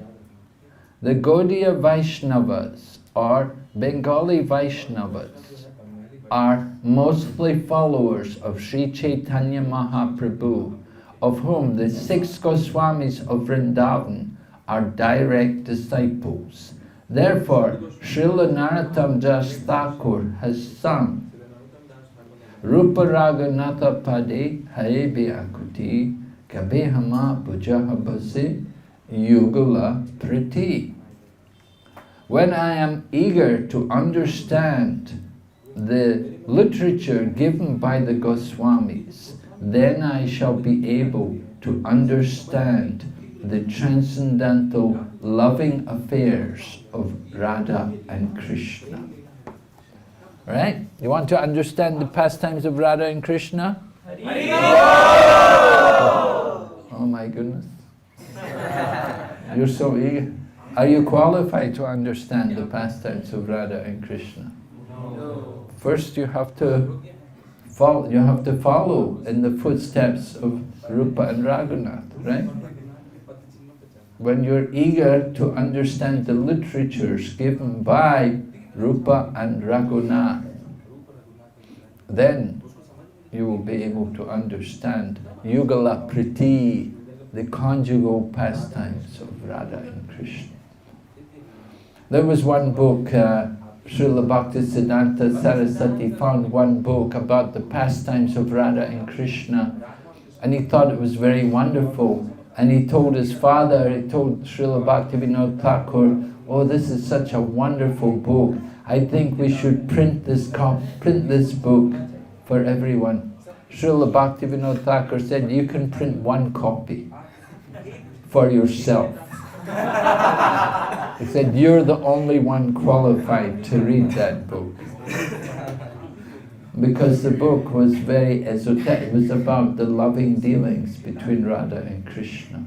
The Gaudiya Vaishnavas, or Bengali Vaishnavas, are mostly followers of Sri Chaitanya Mahaprabhu, of whom the 6 Goswamis of Vrindavan are direct disciples. Therefore, Srila Narottam Das Thakur has sung Rupa Raghunatha Pade Haebi Akuti Kabehama Pujahabase Yugala Priti. When I am eager to understand the literature given by the Goswamis, then I shall be able to understand the transcendental loving affairs of Radha and Krishna. Right? You want to understand the pastimes of Radha and Krishna? Oh my goodness. You're so eager. Are you qualified to understand the pastimes of Radha and Krishna? First you have to follow in the footsteps of Rupa and Raghunath, right? When you're eager to understand the literatures given by Rupa and Raghunath, then you will be able to understand Yugala Priti, the conjugal pastimes of Radha and Krishna. There was one book, Srila Bhaktisiddhanta Saraswati found one book about the pastimes of Radha and Krishna, and he thought it was very wonderful. And he told his father, he told Srila Bhaktivinoda Thakur, oh, this is such a wonderful book. I think we should print this book for everyone. Srila Bhaktivinoda Thakur said, you can print one copy for yourself. He said, you're the only one qualified to read that book. Because the book was very esoteric. It was about the loving dealings between Radha and Krishna.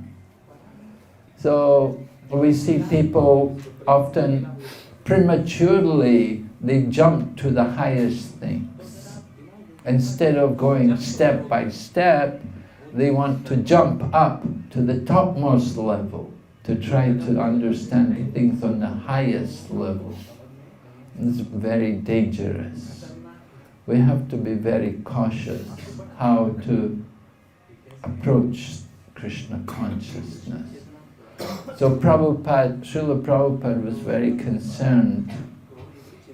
So we see people often prematurely, they jump to the highest things. Instead of going step by step, they want to jump up to the topmost level to try to understand things on the highest level. It's very dangerous. We have to be very cautious how to approach Krishna consciousness. So Srila Prabhupada was very concerned.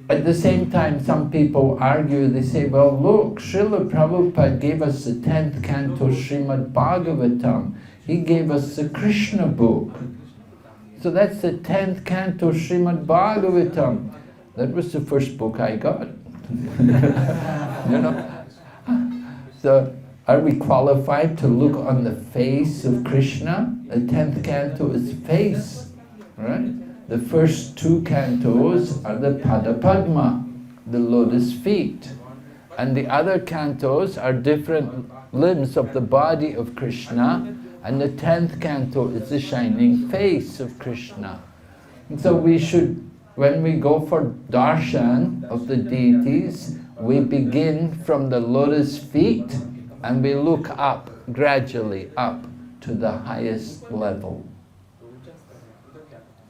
At the same time, some people argue, they say, well look, Srila Prabhupada gave us the 10th canto Srimad Bhagavatam. He gave us the Krishna book. So that's the 10th canto Srimad Bhagavatam. That was the first book I got. You know? So, are we qualified to look on the face of Krishna? The 10th canto is face, right? The first 2 cantos are the Pada Padma. the lotus feet. And the other cantos are different limbs of the body of Krishna, and the 10th canto is the shining face of Krishna. And so we should, when we go for darshan of the deities, we begin from the lotus feet and we look up, gradually up to the highest level.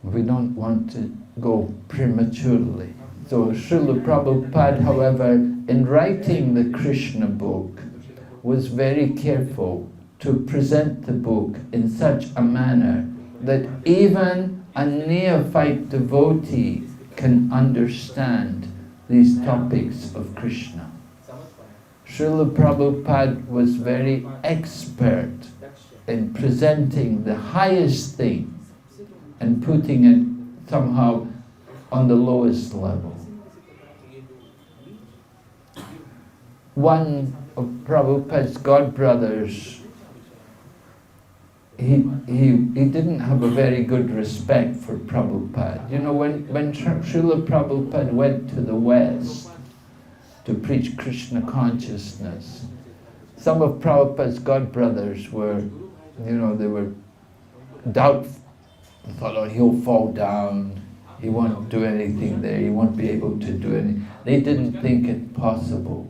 We don't want to go prematurely. So Srila Prabhupada, however, in writing the Krishna book, was very careful to present the book in such a manner that even a neophyte devotee can understand these topics of Krishna. Srila Prabhupada was very expert in presenting the highest thing and putting it somehow on the lowest level. One of Prabhupada's godbrothers, he didn't have a very good respect for Prabhupada. You know, when Srila Prabhupada went to the West to preach Krishna consciousness, some of Prabhupada's godbrothers were, you know, they were doubtful. They thought, oh, he'll fall down, he won't do anything there, he won't be able to do anything. They didn't think it possible.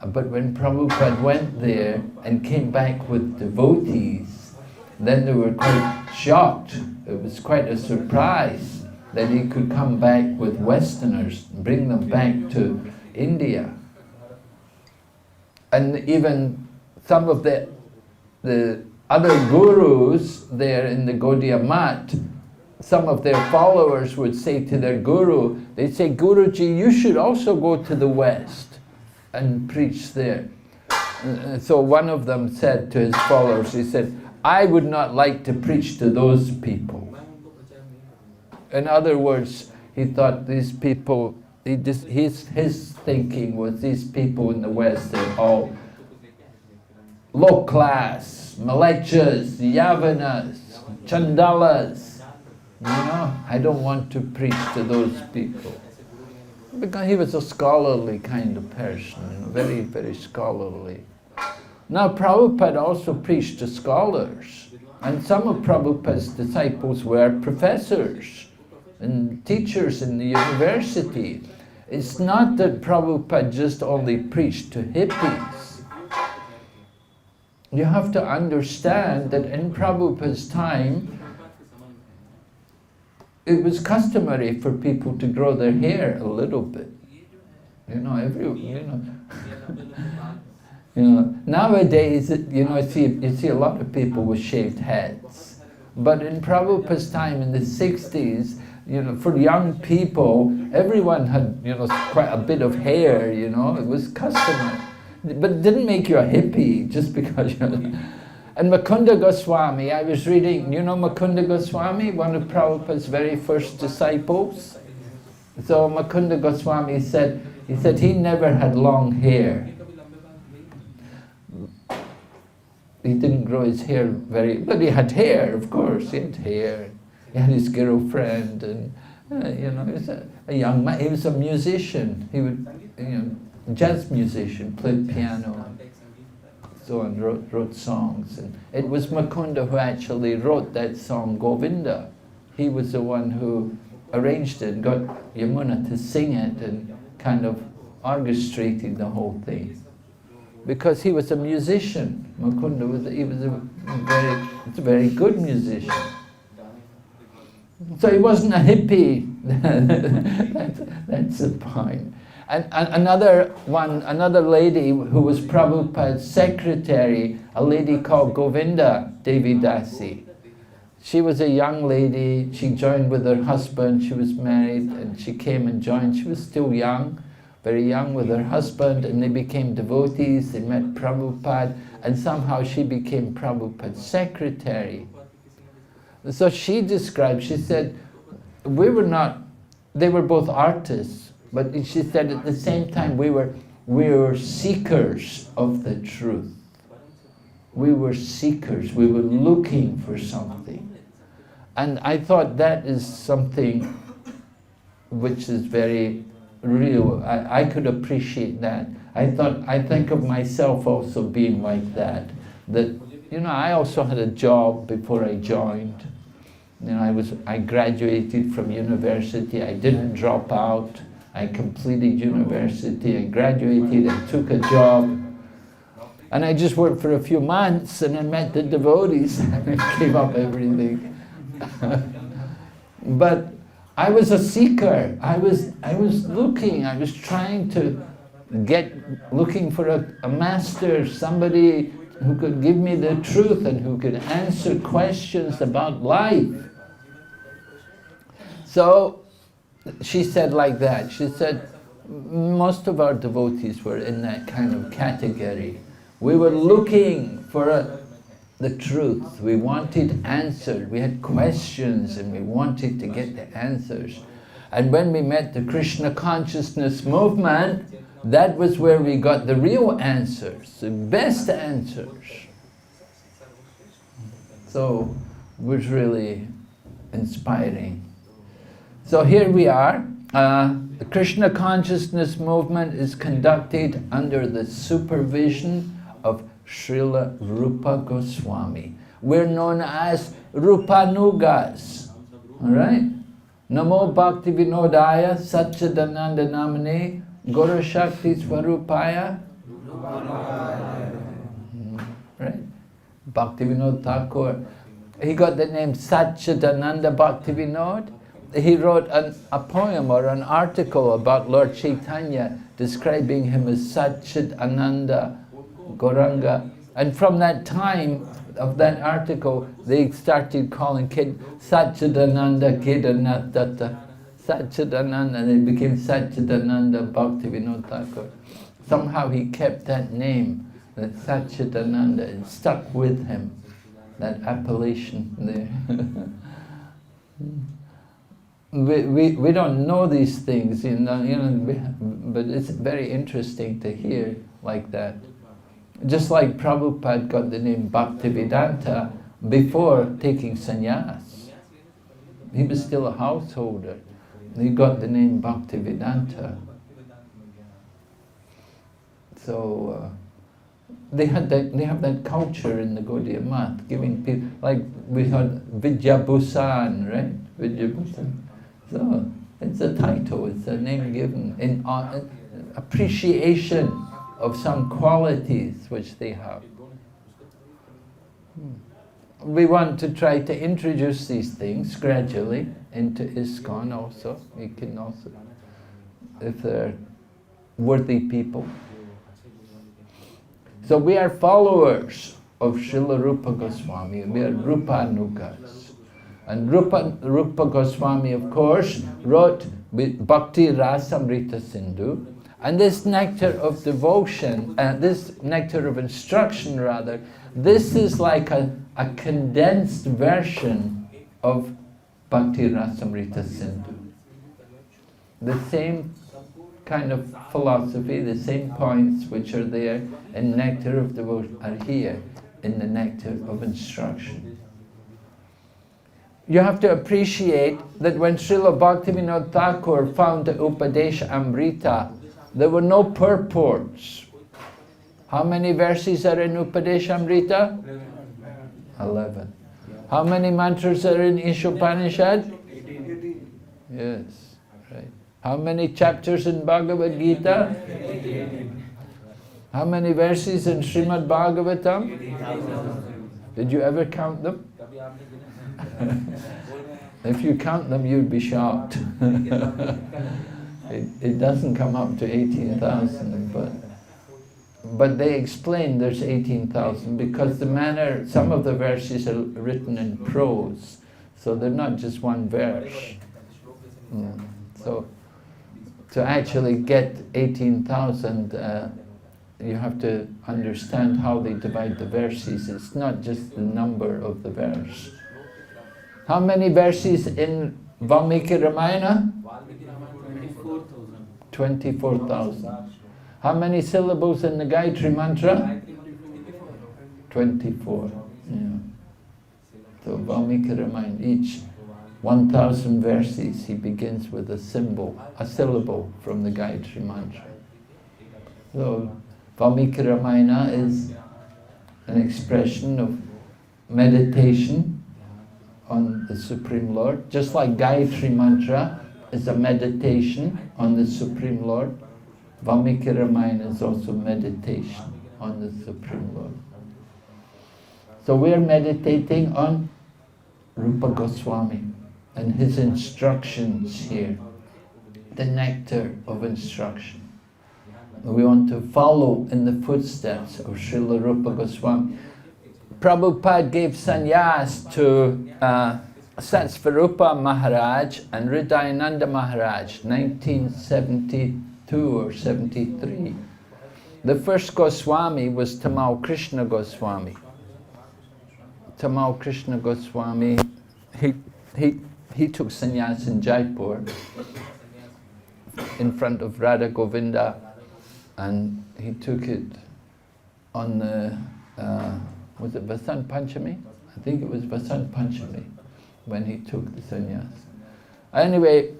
But when Prabhupada went there and came back with devotees, then they were quite shocked. It was quite a surprise that he could come back with Westerners, bring them back to India. And even some of the other gurus there in the Gaudiya Math, some of their followers would say to their guru, they'd say, Guruji, you should also go to the West and preach there. So one of them said to his followers, he said, I would not like to preach to those people. In other words, he thought these people, his thinking was these people in the West, they're all low class, malechas, yavanas, chandalas. You know, I don't want to preach to those people. Because he was a scholarly kind of person, you know, very, very scholarly. Now Prabhupada also preached to scholars, and some of Prabhupada's disciples were professors and teachers in the university. It's not that Prabhupada just only preached to hippies. You have to understand that in Prabhupada's time, it was customary for people to grow their hair a little bit. Nowadays, you see a lot of people with shaved heads. But in Prabhupada's time, in the 60s, for young people, everyone had, quite a bit of hair, it was customary. But it didn't make you a hippie just because And Mukunda Goswami, I was reading, Mukunda Goswami, one of Prabhupada's very first disciples? So Mukunda Goswami said, he never had long hair. He didn't grow his hair but he had hair, of course, he had hair. He had his girlfriend and, he was a young man, he was a musician. He would, jazz musician, played piano. So on, wrote songs, and it was Mukunda who actually wrote that song Govinda. He was the one who arranged it, got Yamuna to sing it, and kind of orchestrated the whole thing. Because he was a musician. Mukunda was a very good musician. So he wasn't a hippie. That's the point. And another lady who was Prabhupada's secretary, a lady called Govinda Devi Dasi. She was a young lady, she joined with her husband, she was married, and she came and joined. She was still young, very young with her husband, and they became devotees, they met Prabhupada, and somehow she became Prabhupada's secretary. So she described, she said, they were both artists, but she said at the same time we were seekers of the truth. We were seekers, we were looking for something. And I thought that is something which is very real. I could appreciate that. I think of myself also being like that. That, you know, I also had a job before I joined. You know, I graduated from university. I didn't drop out. I completed university. I graduated and took a job. And I just worked for a few months and I met the devotees and I gave up everything. But I was a seeker. I was looking. I was trying to looking for a master, somebody who could give me the truth and who could answer questions about life. So she said like that. She said, most of our devotees were in that kind of category. We were looking for the truth. We wanted answers. We had questions and we wanted to get the answers. And when we met the Krishna consciousness movement, that was where we got the real answers, the best answers. So it was really inspiring. So here we are. The Krishna consciousness movement is conducted under the supervision of Srila Rupa Goswami. We're known as Rupanugas. Alright? Namo Bhakti Vinodaya Satchidananda Namane Guru Shakti Swarupaya. Right? Bhakti Vinod Thakur. He got the name Satchidananda Bhakti Vinod. He wrote a poem or an article about Lord Chaitanya describing him as Satchidananda Gauranga. And from that time of that article, they started calling Satchidananda Kedarnath Satchidananda, and it became Satchidananda Bhaktivinoda Thakur. Somehow he kept that name, that Satchidananda, and stuck with him, that appellation there. We don't know these things, you know, but it's very interesting to hear like that. Just like Prabhupada got the name Bhaktivedanta before taking sannyas. He was still a householder. He got the name Bhaktivedanta. So they have that culture in the Gaudiya Math, giving people, like we had Vidyabhusan, right? Vidyabhusan. So it's a title, it's a name given in appreciation of some qualities which they have. We want to try to introduce these things gradually into Iskcon also. We can also, if they're worthy people. So we are followers of Srila Rupa Goswami. We are Rupanugas. And Rupa Goswami, of course, wrote Bhakti Rasamrita Sindhu. And this nectar of devotion, this nectar of instruction rather, this is like a condensed version of Bhakti Rasamrita Sindhu. The same kind of philosophy, the same points which are there in nectar of devotion are here in the nectar of instruction. You have to appreciate that when Srila Bhaktivinoda Thakur found the Upadesha Amrita, there were no purports. How many verses are in Upadesha Amrita? 11. How many mantras are in Ishopanishad? 18. Yes, right. How many chapters in Bhagavad Gita? 18. How many verses in Srimad Bhagavatam? Did you ever count them? If you count them, you'd be shocked. It doesn't come up to 18,000, but they explain there's 18,000 because the manner, some of the verses are written in prose, so they're not just one verse. So to actually get 18,000, you have to understand how they divide the verses. It's not just the number of the verse. How many verses in Valmiki Ramayana? 24,000. How many syllables in the Gayatri Mantra? 24. Yeah. So Valmiki Ramayana, each 1,000 verses, he begins with a syllable from the Gayatri Mantra. So, Valmiki Ramayana is an expression of meditation on the Supreme Lord, just like Gayatri Mantra is a meditation on the Supreme Lord. Valmiki Ramayana is also meditation on the Supreme Lord. So we're meditating on Rupa Goswami and his instructions here, the nectar of instruction. We want to follow in the footsteps of Srila Rupa Goswami. Prabhupada gave sannyas to Satsvarupa Maharaj and Hridayananda Maharaj, 1972 or 73. The first Goswami was Tamal Krishna Goswami. Tamal Krishna Goswami, he took sannyas in Jaipur in front of Radha Govinda, and he took it on the, was it Vasant Panchami? I think it was Vasant Panchami when he took the sannyas. Anyway,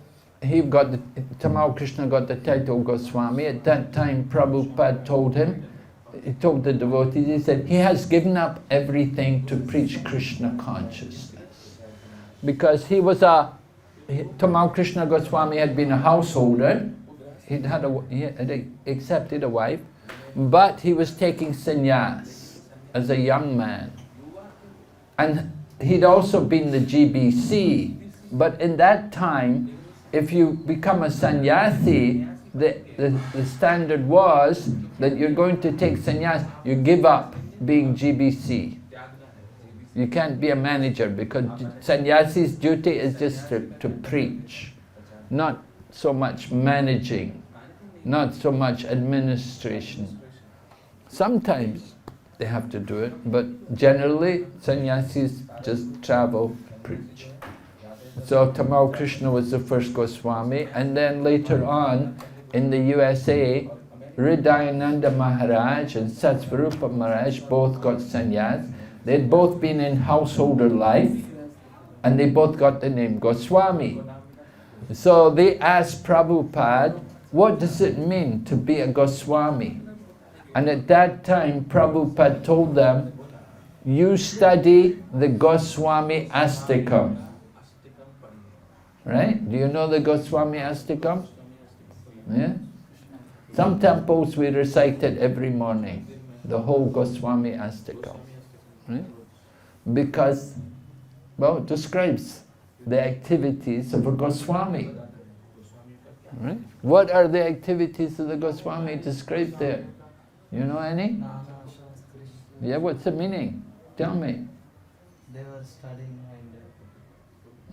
Tamal Krishna got the title Goswami. At that time, Prabhupada told him, he told the devotees, he said, he has given up everything to preach Krishna consciousness. Because Tamal Krishna Goswami had been a householder, he had accepted a wife, but he was taking sannyas as a young man. And he'd also been the GBC, but in that time, if you become a sannyasi, the standard was that you're going to take sannyas, you give up being GBC. You can't be a manager because sannyasi's duty is just to preach, not so much managing, not so much administration. Sometimes they have to do it, but generally sannyasis just travel to preach. So Tamal Krishna was the first Goswami, and then later on in the USA, Hridayananda Maharaj and Satsvarupa Maharaj both got sannyas. They'd both been in householder life, and they both got the name Goswami. So they asked Prabhupada, what does it mean to be a Goswami? And at that time, Prabhupada told them, you study the Goswami Astikam. Right? Do you know the Goswami Astikam? Yeah? Some temples we recite it every morning, the whole Goswami Astikam. Right? Because, well, it describes the activities of a Goswami. Right? What are the activities of the Goswami described there? You know any? Yeah, what's the meaning? Tell me. They were studying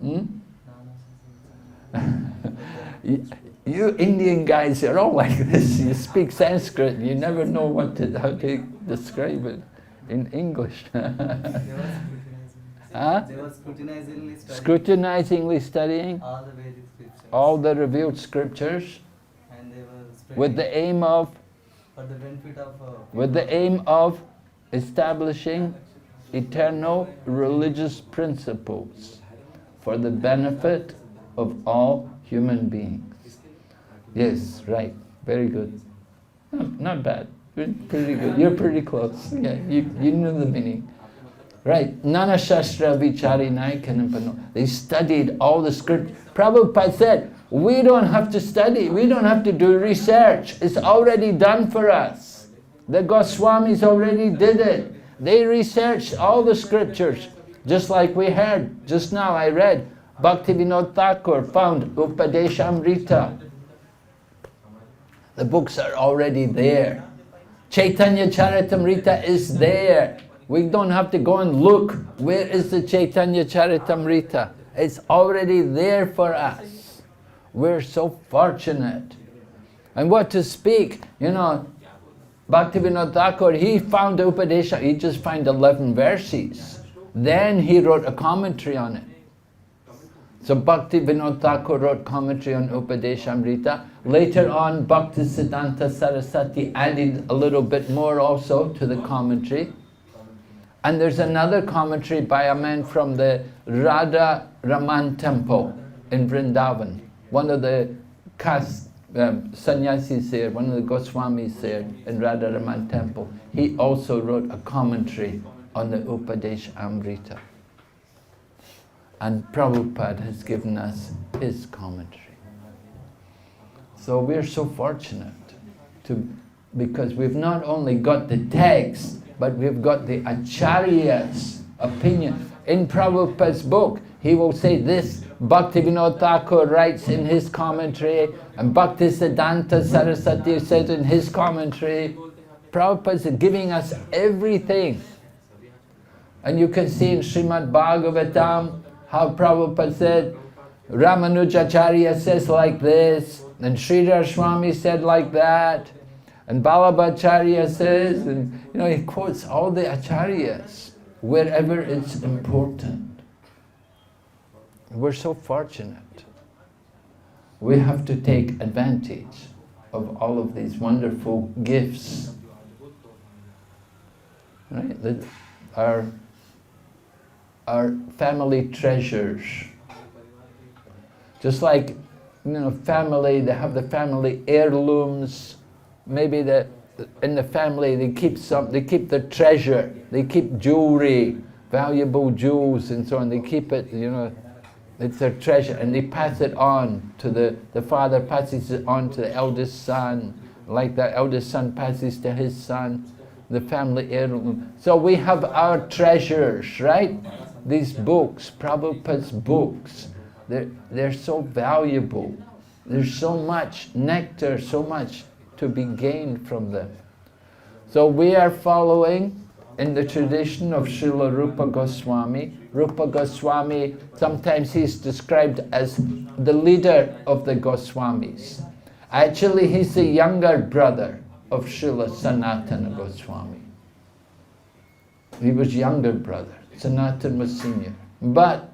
and you Indian guys are all like this. You speak Sanskrit, you never know how to describe it in English. They were scrutinizingly studying all the Vedic scriptures. All the revealed scriptures, And they were with the aim of for the benefit of with the aim of establishing eternal religious principles for the benefit of all human beings. Yes, right. Very good. Not bad. Pretty good. You're pretty close. Yeah, you know the meaning. Right. Nana Shastra Vicharinai Kanapano. They studied all the scriptures. Prabhupada said, we don't have to study. We don't have to do research. It's already done for us. The Goswamis already did it. They researched all the scriptures. Just like we heard just now, I read, Bhaktivinoda Thakur found Upadeshamrita. The books are already there. Chaitanya Charitamrita is there. We don't have to go and look, where is the Chaitanya Charitamrita? It's already there for us. We're so fortunate. And what to speak, you know, Bhaktivinoda Thakur, he found Upadesha, he just found 11 verses. Then he wrote a commentary on it. So Bhaktivinoda Thakur wrote commentary on Upadeshamrita. Later on, Bhaktisiddhanta Saraswati added a little bit more also to the commentary. And there's another commentary by a man from the Radha Raman temple in Vrindavan. One of the sannyasis there, one of the Goswamis there in Radha Raman temple. He also wrote a commentary on the Upadesh Amrita. And Prabhupada has given us his commentary. So we're so fortunate because we've not only got the text, but we've got the Acharya's opinion. In Prabhupada's book, he will say this, Bhaktivinoda Thakur writes in his commentary, and Bhaktisiddhanta Saraswati said in his commentary. Prabhupada is giving us everything. And you can see in Srimad Bhagavatam how Prabhupada said, Ramanujacharya says like this, and Sridhar Swami said like that, and Ballabhacharya says, and he quotes all the acharyas wherever it's important. We're so fortunate. We have to take advantage of all of these wonderful gifts. Right? Our family treasures. Just like, family, they have the family heirlooms. Maybe in the family they keep their treasure, they keep jewelry, valuable jewels and so on. They keep it, it's their treasure, and they pass it on to the father passes it on to the eldest son, like the eldest son passes to his son, the family heirloom. So we have our treasures, right? These books, Prabhupada's books, they're so valuable. There's so much nectar, so much to be gained from them. So we are following in the tradition of Srila Rupa Goswami. Rupa Goswami, sometimes he's described as the leader of the Goswamis. Actually, he's the younger brother of Srila Sanatana Goswami. He was younger brother. Sanatana was senior. But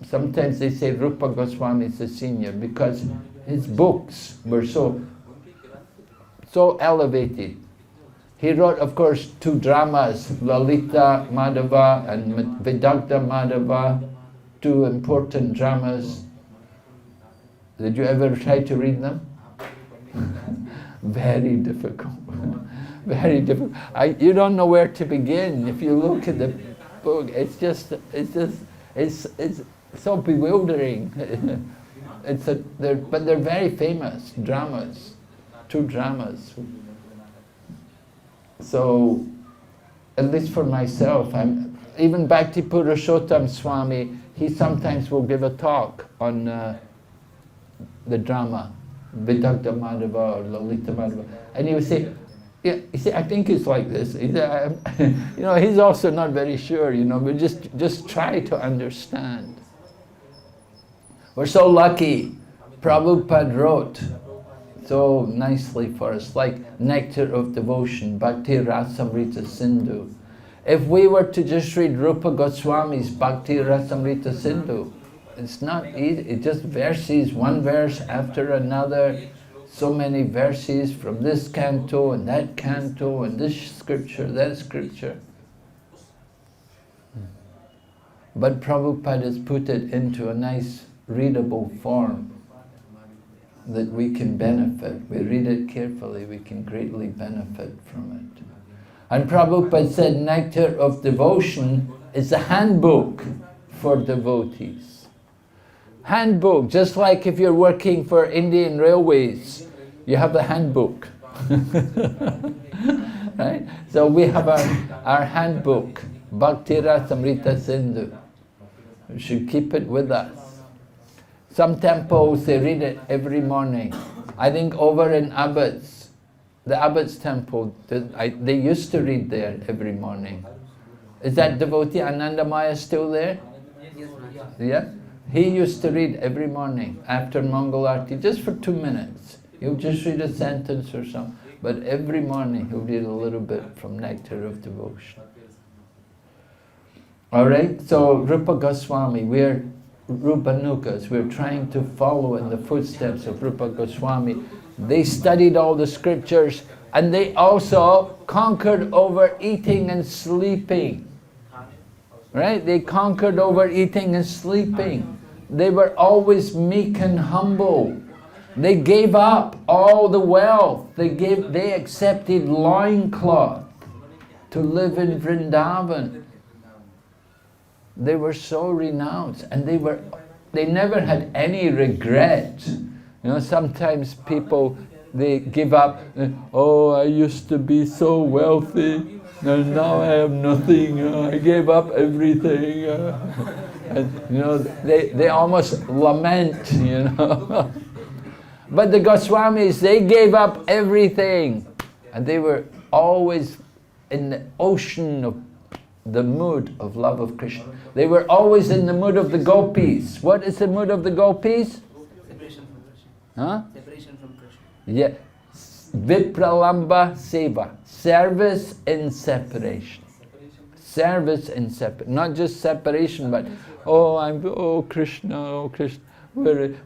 sometimes they say Rupa Goswami is the senior because his books were so elevated. He wrote, of course, 2 dramas, Lalita Madhava and Vidagdha Madhava, 2 important dramas. Did you ever try to read them? Very difficult. Very difficult. You don't know where to begin. If you look at the book, it's so bewildering. But they're very famous dramas. 2 dramas. So, at least for myself, even Bhakti Purushottam Swami, he sometimes will give a talk on the drama, Vidagdha Madhava or Lalita Madhava. And he would say, I think it's like this. He's also not very sure, but just try to understand. We're so lucky. Prabhupada wrote so nicely for us, like Nectar of Devotion, Bhakti Rasamrita Sindhu. If we were to just read Rupa Goswami's Bhakti Rasamrita Sindhu, it's not easy, it's just verses, one verse after another, so many verses from this canto and that canto and this scripture, that scripture. But Prabhupada has put it into a nice readable form that we can benefit. We read it carefully, we can greatly benefit from it. And Prabhupada said Nectar of Devotion is a handbook for devotees. Handbook, just like if you're working for Indian Railways, you have a handbook. Right? So we have our handbook, Bhakti Rasamrita Sindhu. We should keep it with us. Some temples, they read it every morning. I think over in Abbott's, the Abbott's temple, they used to read there every morning. Is that devotee Anandamaya still there? Yeah? He used to read every morning after Mangalarti, just for 2 minutes. He'll just read a sentence or something. But every morning he'll read a little bit from Nectar of Devotion. Alright, so Rupa Goswami, we're Rupanukas, we're trying to follow in the footsteps of Rupa Goswami. They studied all the scriptures And they also conquered over eating and sleeping. Right? They conquered over eating and sleeping. They were always meek and humble. They gave up all the wealth. They accepted loincloth to live in Vrindavan. They were so renounced, and they never had any regret. You know, sometimes people, they give up, oh, I used to be so wealthy, and now I have nothing, I gave up everything. And, you know, they almost lament, you know. But the Goswamis, they gave up everything, and they were always in the ocean of the mood of love of Krishna. They were always in the mood of the gopis. What is the mood of the gopis? Separation from Krishna. Huh? Separation from Krishna. Yeah. Vipralamba seva. Service in separation. Service in separation. Not just separation, but oh Krishna,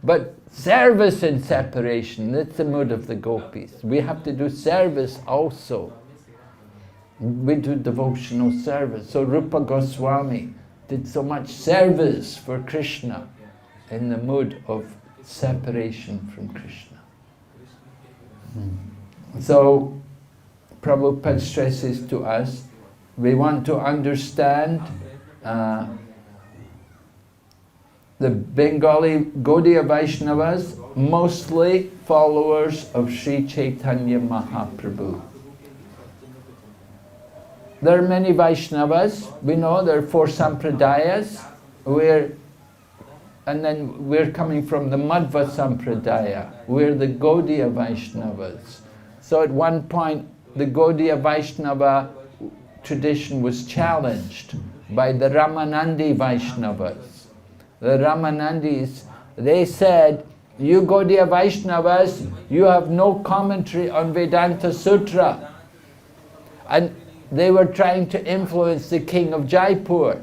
but service in separation. That's the mood of the gopis. We have to do service also. We do devotional service. So Rupa Goswami did so much service for Krishna in the mood of separation from Krishna. So Prabhupada stresses to us, we want to understand the Bengali Gaudiya Vaishnavas, mostly followers of Sri Chaitanya Mahaprabhu. There are many Vaishnavas, we know there are 4 Sampradayas, and then we're coming from the Madhva Sampradaya, we're the Gaudiya Vaishnavas. So at one point, the Gaudiya Vaishnava tradition was challenged by the Ramanandi Vaishnavas. The Ramanandis, they said, you Gaudiya Vaishnavas, you have no commentary on Vedanta Sutra. And they were trying to influence the king of Jaipur,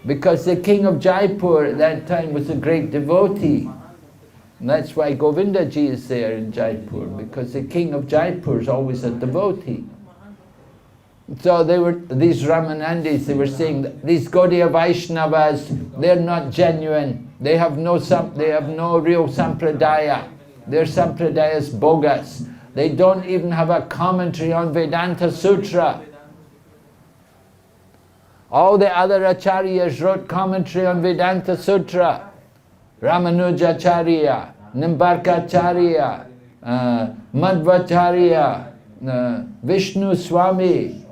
because the king of Jaipur at that time was a great devotee. And that's why Govindaji is there in Jaipur, because the king of Jaipur is always a devotee. So these Ramanandis, they were saying that these Gaudiya Vaishnavas, they're not genuine. They have no real Sampradaya. Their Sampradaya is bogus. They don't even have a commentary on Vedanta Sutra. All the other acharyas wrote commentary on Vedanta Sutra. Ramanujacharya, Nimbarkacharya, Madhvacharya, Vishnu Swami,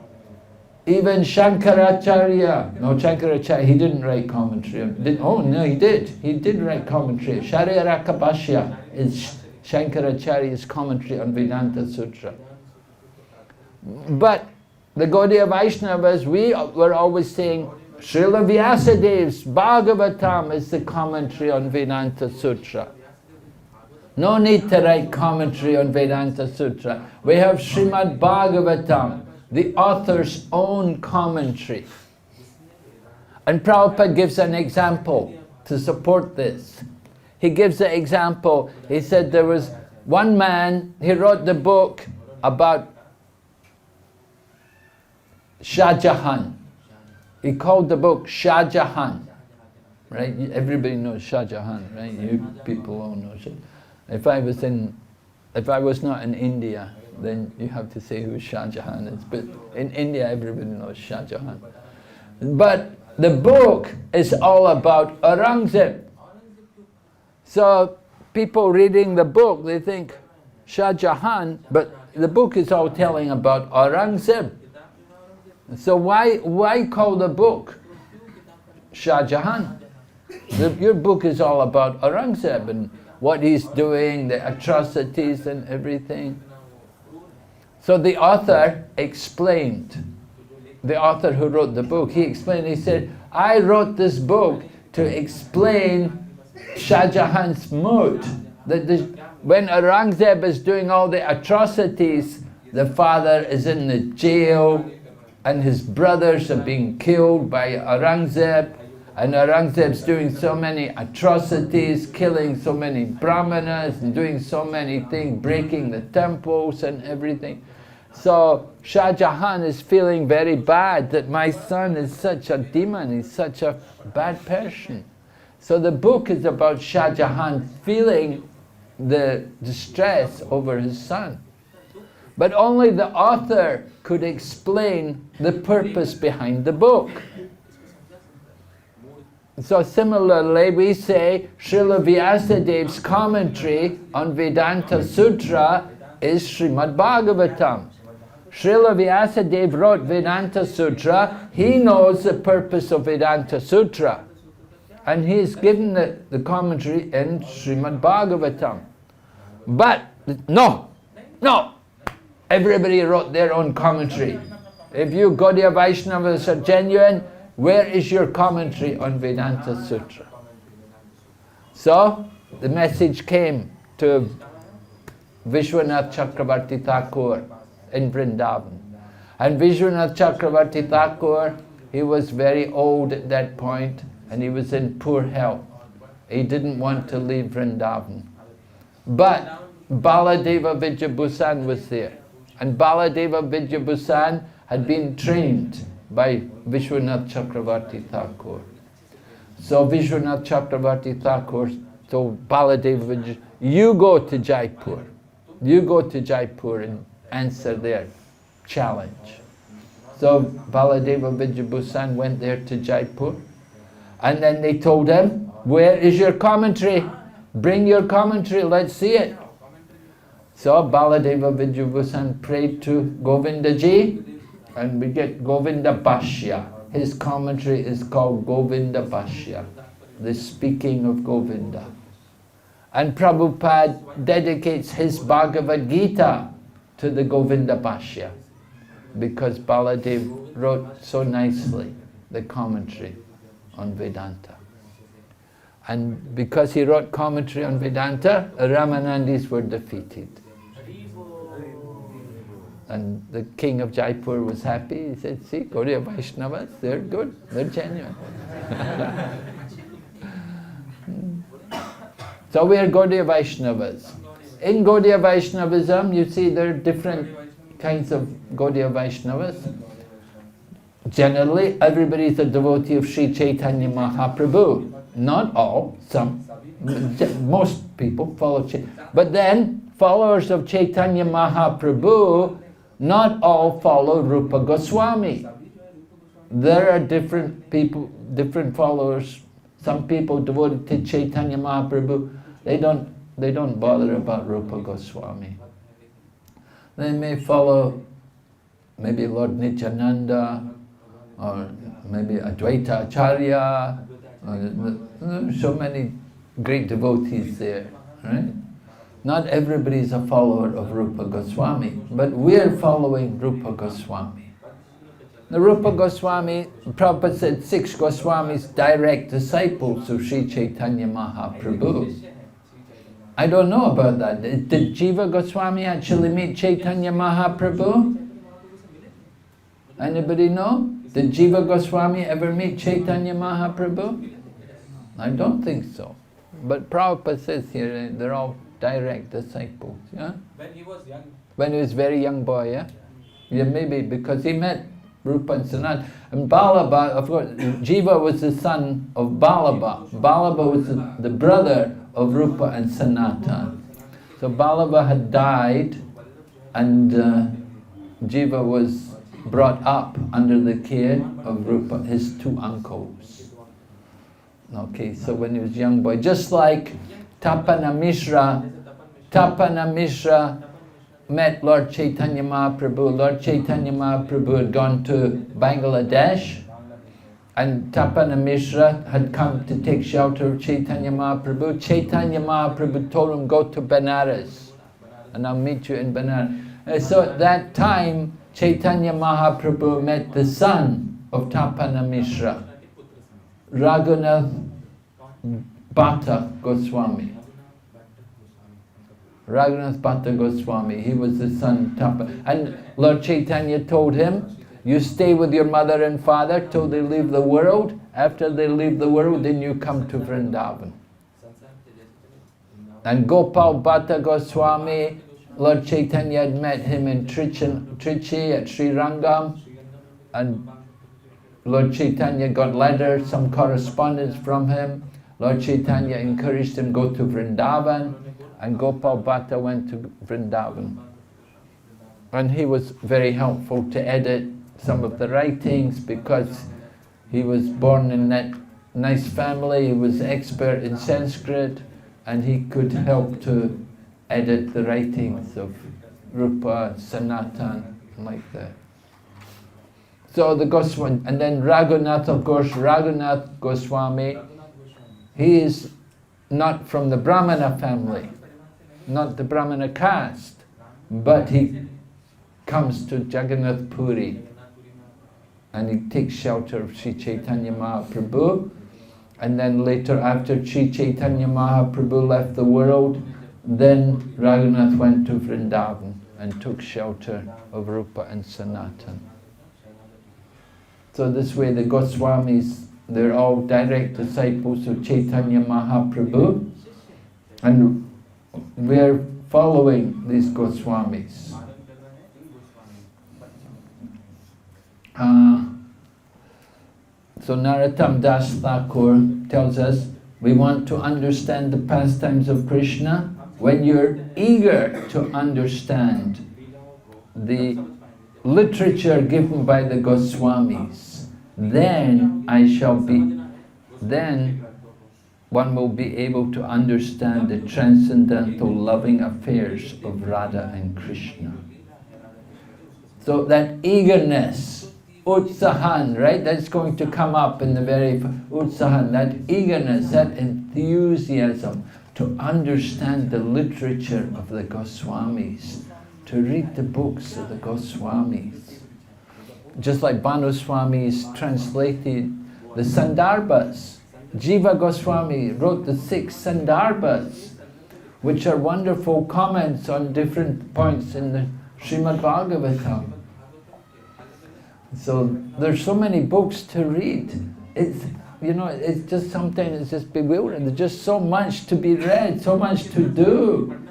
even Shankaracharya. No, Shankaracharya, he didn't write commentary. He did. He did write commentary. Shariraka is Shankaracharya's commentary on Vedanta Sutra. But the Gaudiya Vaishnavas, we were always saying, Srila Vyasadev's Bhagavatam is the commentary on Vedanta Sutra. No need to write commentary on Vedanta Sutra. We have Srimad Bhagavatam, the author's own commentary. And Prabhupada gives an example to support this. He gives the example, he said there was one man, he wrote the book about Shah Jahan. He called the book Shah Jahan. Right? Everybody knows Shah Jahan, right? You people all know Shah. If I was not in India, then you have to say who Shah Jahan is. But in India, everybody knows Shah Jahan. But the book is all about Aurangzeb. So people reading the book, they think Shah Jahan, but the book is all telling about Aurangzeb. So why call the book Shah Jahan? Your book is all about Aurangzeb and what he's doing, the atrocities and everything. So the author explained, the author who wrote the book, he explained, he said, I wrote this book to explain Shah Jahan's mood. That when Aurangzeb is doing all the atrocities, the father is in the jail, and his brothers are being killed by Aurangzeb, and Aurangzeb's doing so many atrocities, killing so many brahmanas, and doing so many things, breaking the temples and everything. So Shah Jahan is feeling very bad that my son is such a demon, he's such a bad person. So the book is about Shah Jahan feeling the distress over his son. But only the author could explain the purpose behind the book. So similarly, we say Srila Vyasadev's commentary on Vedanta Sutra is Srimad Bhagavatam. Srila Vyasadeva wrote Vedanta Sutra. He knows the purpose of Vedanta Sutra. And he's given the commentary in Srimad Bhagavatam. But no, everybody wrote their own commentary. If you Gaudiya Vaishnavas are genuine, where is your commentary on Vedanta Sutra? So, the message came to Vishwanath Chakravarti Thakur in Vrindavan. And Vishwanath Chakravarti Thakur, he was very old at that point and he was in poor health. He didn't want to leave Vrindavan. But Baladeva Vidyabhusan was there. And Baladeva Vidyabhusan had been trained by Vishwanath Chakravarti Thakur. So Vishwanath Chakravarti Thakur told Baladeva Vidyabhusan, you go to Jaipur. You go to Jaipur and answer their challenge. So Baladeva Vidyabhusan went there to Jaipur. And then they told him, where is your commentary? Bring your commentary, let's see it. So Baladeva Vidyabhusan prayed to Govindaji, and we get Govinda Bhashya. His commentary is called Govinda Bhashya, the speaking of Govinda. And Prabhupada dedicates his Bhagavad Gita to the Govinda Bhashya, because Baladev wrote so nicely the commentary on Vedanta. And because he wrote commentary on Vedanta, Ramanandis were defeated. And the king of Jaipur was happy. He said, see, Gaudiya Vaishnavas, they're good, they're genuine. So we are Gaudiya Vaishnavas. In Gaudiya Vaishnavism, you see there are different kinds of Gaudiya Vaishnavas. Generally, everybody is a devotee of Sri Chaitanya Mahaprabhu. Not all, some. Most people follow Chaitanya. But then, followers of Chaitanya Mahaprabhu, not all follow Rupa Goswami. There are different people, different followers. Some people devoted to Chaitanya Mahaprabhu, they don't bother about Rupa Goswami. They may follow maybe Lord Nityananda, or maybe Advaita Acharya. There are so many great devotees there, right? Not everybody is a follower of Rupa Goswami, but we are following Rupa Goswami. The Rupa Goswami, Prabhupada said 6 Goswamis direct disciples of Sri Chaitanya Mahaprabhu. I don't know about that. Did Jiva Goswami actually meet Chaitanya Mahaprabhu? Anybody know? Did Jiva Goswami ever meet Chaitanya Mahaprabhu? I don't think so. But Prabhupada says here, they're all direct disciples. Yeah? When he was young. When he was very young boy, yeah? Yeah, maybe because he met Rupa and Sanatana. And Balaba, of course, Jiva was the son of Balaba. Balaba was the brother of Rupa and Sanatana. So Balaba had died and Jiva was brought up under the care of Rupa, his 2 uncles. Okay, so when he was a young boy, just like Tapana Mishra met Lord Chaitanya Mahaprabhu. Lord Chaitanya Mahaprabhu had gone to Bangladesh and Tapana Mishra had come to take shelter of Chaitanya Mahaprabhu. Chaitanya Mahaprabhu told him, go to Benares and I'll meet you in Benares. And so at that time, Chaitanya Mahaprabhu met the son of Tapana Mishra, Raghunath Bhatta Goswami. Raghunath Bhatta Goswami, he was the son of Tapana. And Lord Chaitanya told him, you stay with your mother and father till they leave the world. After they leave the world, then you come to Vrindavan. And Gopal Bhatta Goswami Lord Chaitanya had met him in Trichy at Sri Rangam, and Lord Chaitanya got letters, some correspondence from him. Lord Chaitanya encouraged him to go to Vrindavan, and Gopal Bhatta went to Vrindavan. And he was very helpful to edit some of the writings because he was born in that nice family, he was expert in Sanskrit, and he could help to edit the writings of Rupa, Sanatana, like that. So the Goswami, and then Raghunath, of course, Raghunath Goswami, he is not from the Brahmana family, not the Brahmana caste, but he comes to Jagannath Puri and he takes shelter of Sri Chaitanya Mahaprabhu, and then later after Sri Chaitanya Mahaprabhu left the world, then Raghunath went to Vrindavan and took shelter of Rupa and Sanatana. So this way the Goswamis, they're all direct disciples of Chaitanya Mahaprabhu, and we're following these Goswamis. So Narottam Das Thakur tells us, we want to understand the pastimes of Krishna. When you're eager to understand the literature given by the Goswamis, then one will be able to understand the transcendental loving affairs of Radha and Krishna. So that eagerness, utsahan, right? That's going to come up in the very utsahan, that eagerness, that enthusiasm to understand the literature of the Goswamis, to read the books of the Goswamis. Just like Bhanu Swami's translated the Sandarbhas. Jiva Goswami wrote the 6 Sandarbhas, which are wonderful comments on different points in the Srimad Bhagavatam. So there's so many books to read. It's, you know, it's just sometimes it's just bewildering. There's just so much to be read, so much to do.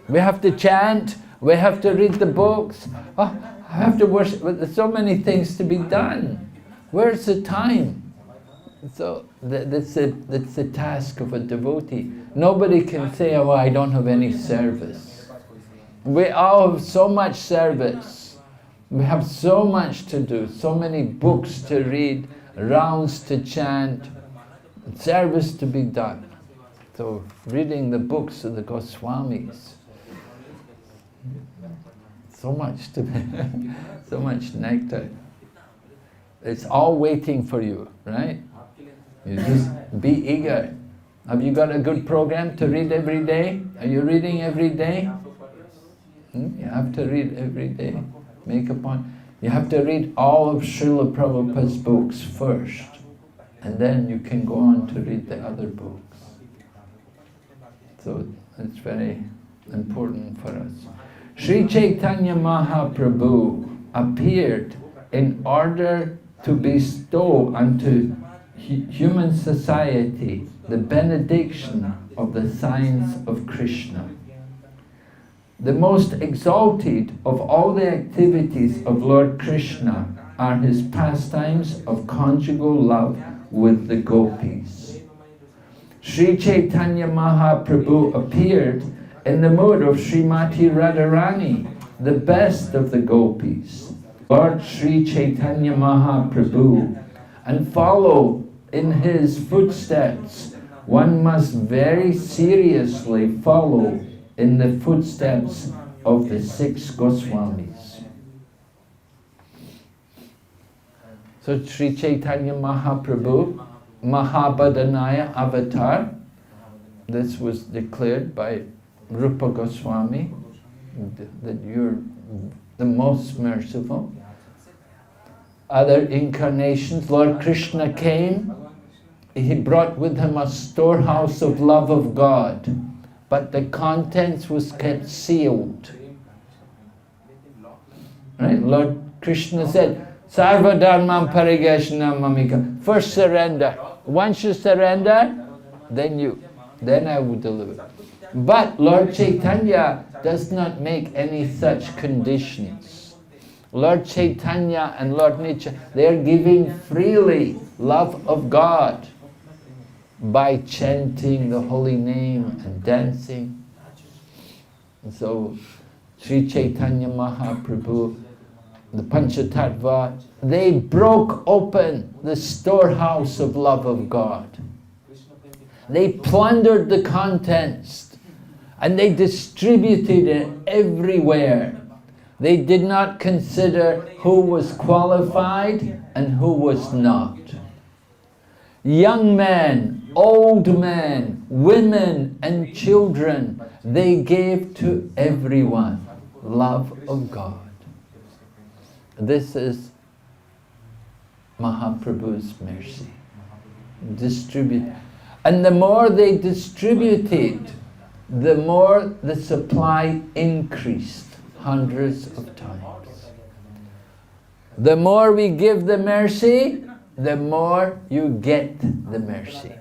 We have to chant, we have to read the books. Oh, I have to worship. There's so many things to be done. Where's the time? So that's the task of a devotee. Nobody can say, oh, I don't have any service. We all have so much service. We have so much to do, so many books to read, rounds to chant, service to be done. So reading the books of the Goswamis, so much to be, so much nectar. It's all waiting for you, right? You just be eager. Have you got a good program to read every day? Are you reading every day? You have to read every day. Make a point. You have to read all of Srila Prabhupada's books first, and then you can go on to read the other books. So it's very important for us. Sri Chaitanya Mahaprabhu appeared in order to bestow unto human society the benediction of the signs of Krishna. The most exalted of all the activities of Lord Krishna are his pastimes of conjugal love with the gopis. Sri Chaitanya Mahaprabhu appeared in the mood of Srimati Radharani, the best of the gopis. Lord Sri Chaitanya Mahaprabhu, and follow in his footsteps. One must very seriously follow in the footsteps of the 6 Goswamis. So Sri Chaitanya Mahaprabhu, Mahabhadanaya avatar, this was declared by Rupa Goswami, that you're the most merciful. Other incarnations, Lord Krishna came, he brought with him a storehouse of love of God, but the contents was kept sealed. Right? Lord Krishna said, Sarva Dharmam Parigashna Mamika. First surrender. Once you surrender, then I will deliver. But Lord Chaitanya does not make any such conditions. Lord Chaitanya and Lord Nitya, they are giving freely love of God by chanting the holy name and dancing. And so Sri Chaitanya Mahaprabhu, the Panchatattva, they broke open the storehouse of love of God. They plundered the contents and they distributed it everywhere. They did not consider who was qualified and who was not. Young men, old men, women and children, they gave to everyone love of God. This is Mahaprabhu's mercy. Distribute. And the more they distributed, the more the supply increased hundreds of times. The more we give the mercy, the more you get the mercy.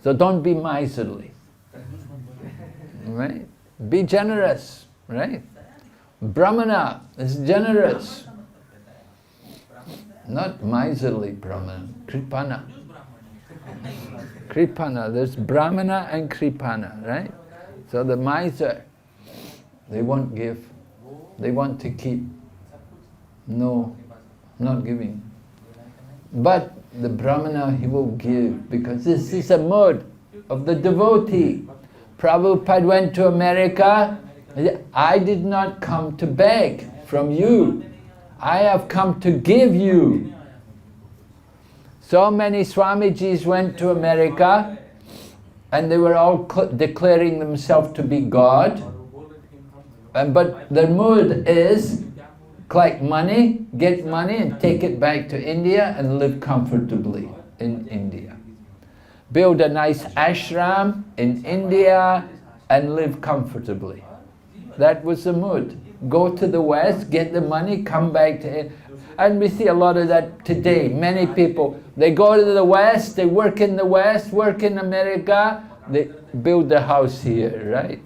So don't be miserly, right? Be generous, right? Brahmana is generous, not miserly Brahmana, Kripana. Kripana, there's Brahmana and Kripana, right? So the miser, they won't give, they want to keep, no, not giving. But the Brahmana, he will give, because this is a mode of the devotee. Prabhupada went to America. I did not come to beg from you. I have come to give you. So many Swamijis went to America and they were all declaring themselves to be God. But their mood is collect money, get money and take it back to India and live comfortably in India. Build a nice ashram in India and live comfortably. That was the mood. Go to the West, get the money, come back to India. And we see a lot of that today. Many people, they go to the West, they work in the West, work in America, they build the house here, right?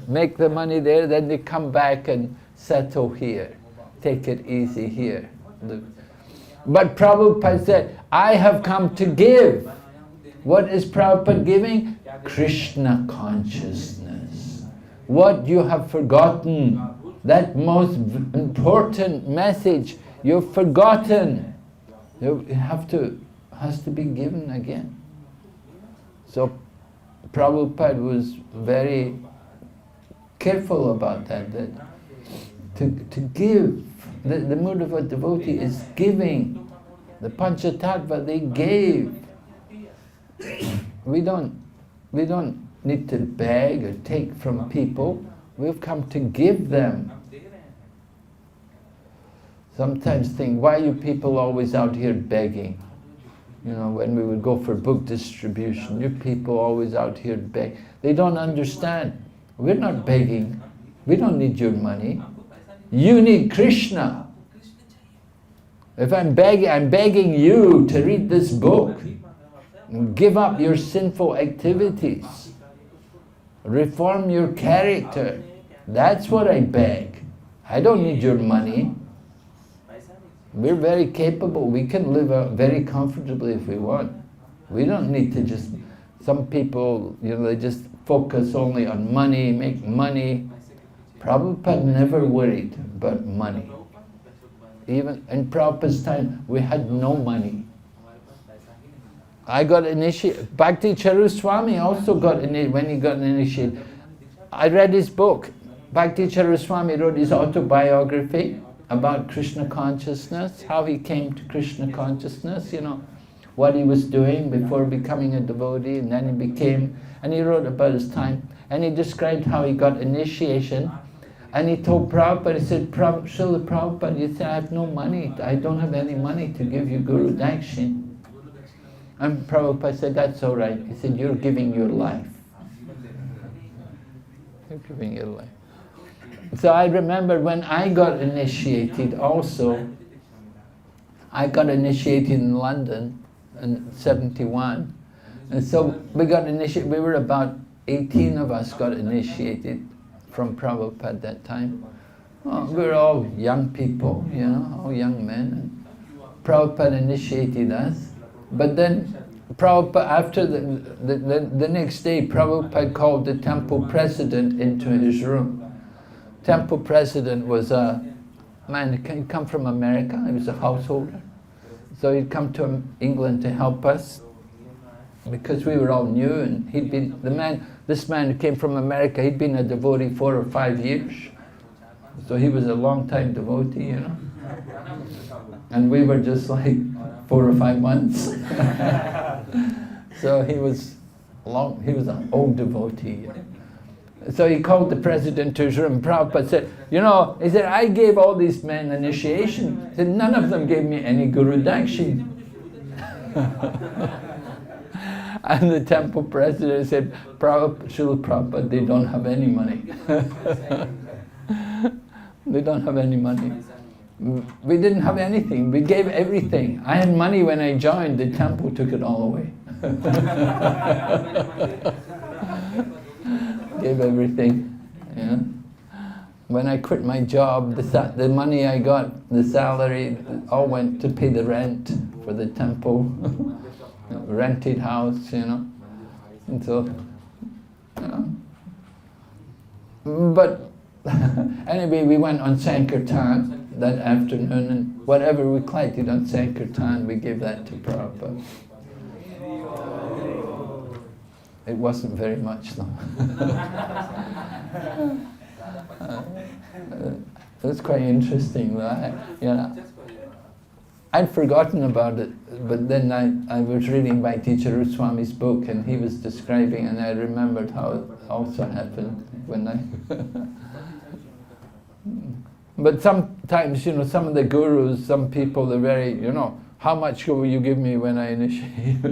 Make the money there, then they come back and settle here. Take it easy here. But Prabhupada said, I have come to give. What is Prabhupada giving? Krishna consciousness. What you have forgotten, that most important message, you've forgotten. You has to be given again. So Prabhupada was very careful about that to give. The mood of a devotee is giving. The Panchatattva, they gave. We don't need to beg or take from people. We've come to give them. Sometimes think, why are you people always out here begging? You know, when we would go for book distribution, you people always out here beg. They don't understand. We're not begging. We don't need your money. You need Krishna. If I'm begging you to read this book. Give up your sinful activities. Reform your character. That's what I beg. I don't need your money. We're very capable. We can live very comfortably if we want. We don't need to just... Some people, you know, they just focus only on money, make money. Prabhupada never worried about money. Even in Prabhupada's time, we had no money. I got initiated. Bhakti Charuswami also got initiated when he got initiated. I read his book. Bhakti Charuswami wrote his autobiography about Krishna consciousness, how he came to Krishna consciousness, you know, what he was doing before becoming a devotee, and then he became, and he wrote about his time, and he described how he got initiation, and he told Prabhupada, he said, Srila Prabhupada, you say, I have no money, I don't have any money to give you Guru Dakshin. And Prabhupada said, that's all right. He said, you're giving your life. You're giving your life. So I remember when I got initiated also, I got initiated in London in '71. And so we got initiated, we were about 18 of us got initiated from Prabhupada that time. Oh, we were all young people, you know, all young men. And Prabhupada initiated us. But then Prabhupada, after the next day, Prabhupada called the temple president into his room. Temple president was a man who come from America. He was a householder. So he'd come to England to help us because we were all new, and he'd been this man who came from America, he'd been a devotee 4 or 5 years. So he was a long time devotee, you know. And we were just like 4 or 5 months. So he was an old devotee. So he called the president to his room. Prabhupada said, you know, he said, I gave all these men initiation. He said, none of them gave me any Guru Dakshin. And the temple president said, Srila Prabhupada, they don't have any money. They don't have any money. We didn't have anything. We gave everything. I had money when I joined. The temple took it all away. Gave everything. Yeah. When I quit my job, the money I got, the salary, all went to pay the rent for the temple. Rented house, you know. And so, you know. But anyway, we went on Sankirtan that afternoon, and whatever we collected on Sankirtan, we gave that to Prabhupada. It wasn't very much though. It was quite interesting though. I'd forgotten about it, but then I was reading my teacher Ruswami's book, and he was describing, and I remembered how it also happened when I... But sometimes, you know, some of the gurus, some people, they're very, you know, how much will you give me when I initiate?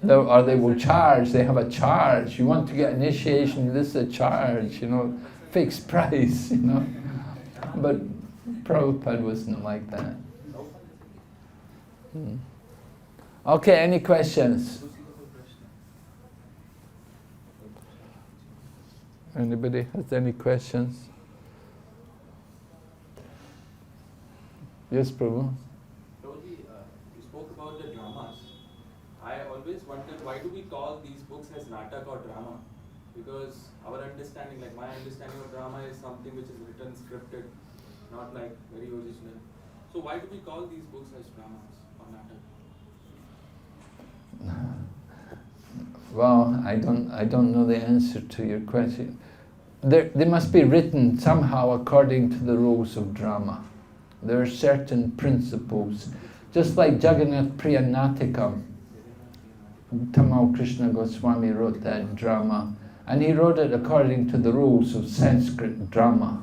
Or they will charge, they have a charge. You want to get initiation, this is a charge, you know, fixed price, you know. But Prabhupada wasn't like that. Okay, any questions? Anybody has any questions? Yes, Prabhu? Prabhuji, you spoke about the dramas. I always wondered, why do we call these books as natak or drama? Because our understanding, like my understanding of drama is something which is written, scripted, not like very original. So why do we call these books as dramas or natak? Well, I don't know the answer to your question. They must be written somehow according to the rules of drama. There are certain principles. Just like Jagannath Priya Natikam, Tamal Krishna Goswami wrote that drama, and he wrote it according to the rules of Sanskrit drama.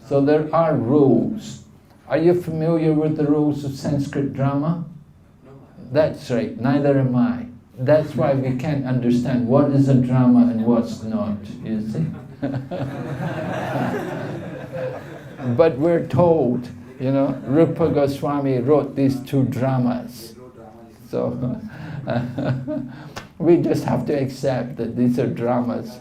So there are rules. Are you familiar with the rules of Sanskrit drama? That's right, neither am I. That's why we can't understand what is a drama and what's not, you see. But we're told, you know, Rupa Goswami wrote these 2 dramas. So we just have to accept that these are dramas.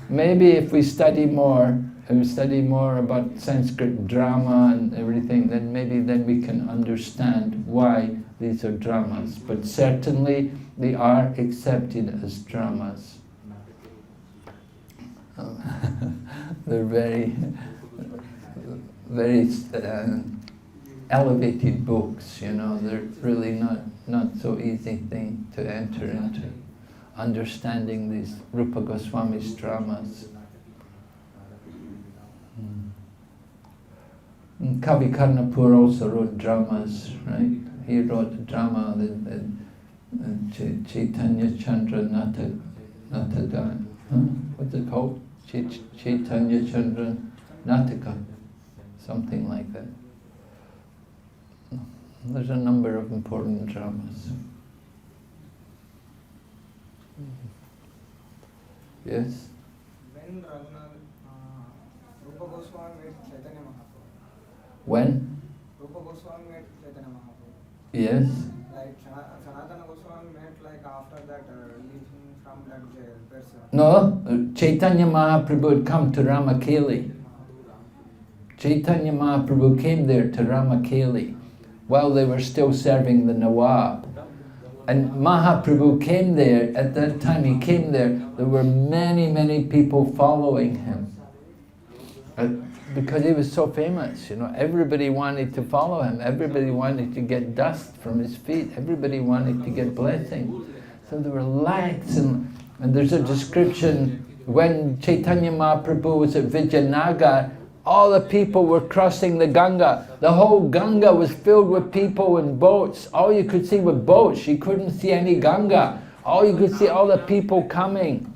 Maybe if we study more about Sanskrit drama and everything, then maybe we can understand why these are dramas. But certainly they are accepted as dramas. They're very, very elevated books, you know. They're really not so easy thing to enter into, understanding these Rupa Goswami's dramas. Kavi Karnapur also wrote dramas, right? He wrote a drama, Chaitanya Chandra Nataka. What's it called? Chaitanya Chandra Nataka. Something like that. There's a number of important dramas. Yes? When Rupa Goswami met Chaitanya Mahaprabhu. When? Rupa Goswami met Chaitanya Mahaprabhu. Yes? Like Sanatana Goswami met like after that releasing from that jail. చెప్పారు sir. No, Chaitanya Mahaprabhu had come to Ramakeli. Chaitanya Mahaprabhu came there to Ramakeli while they were still serving the Nawab. And Mahaprabhu came there, at that time he came there were many, many people following him. Because he was so famous, you know, everybody wanted to follow him, everybody wanted to get dust from his feet, everybody wanted to get blessing. So there were lakhs, and there's a description when Chaitanya Mahaprabhu was at Vijayanagar, all the people were crossing the Ganga. The whole Ganga was filled with people in boats. All you could see were boats. You couldn't see any Ganga. All you could see all the people coming.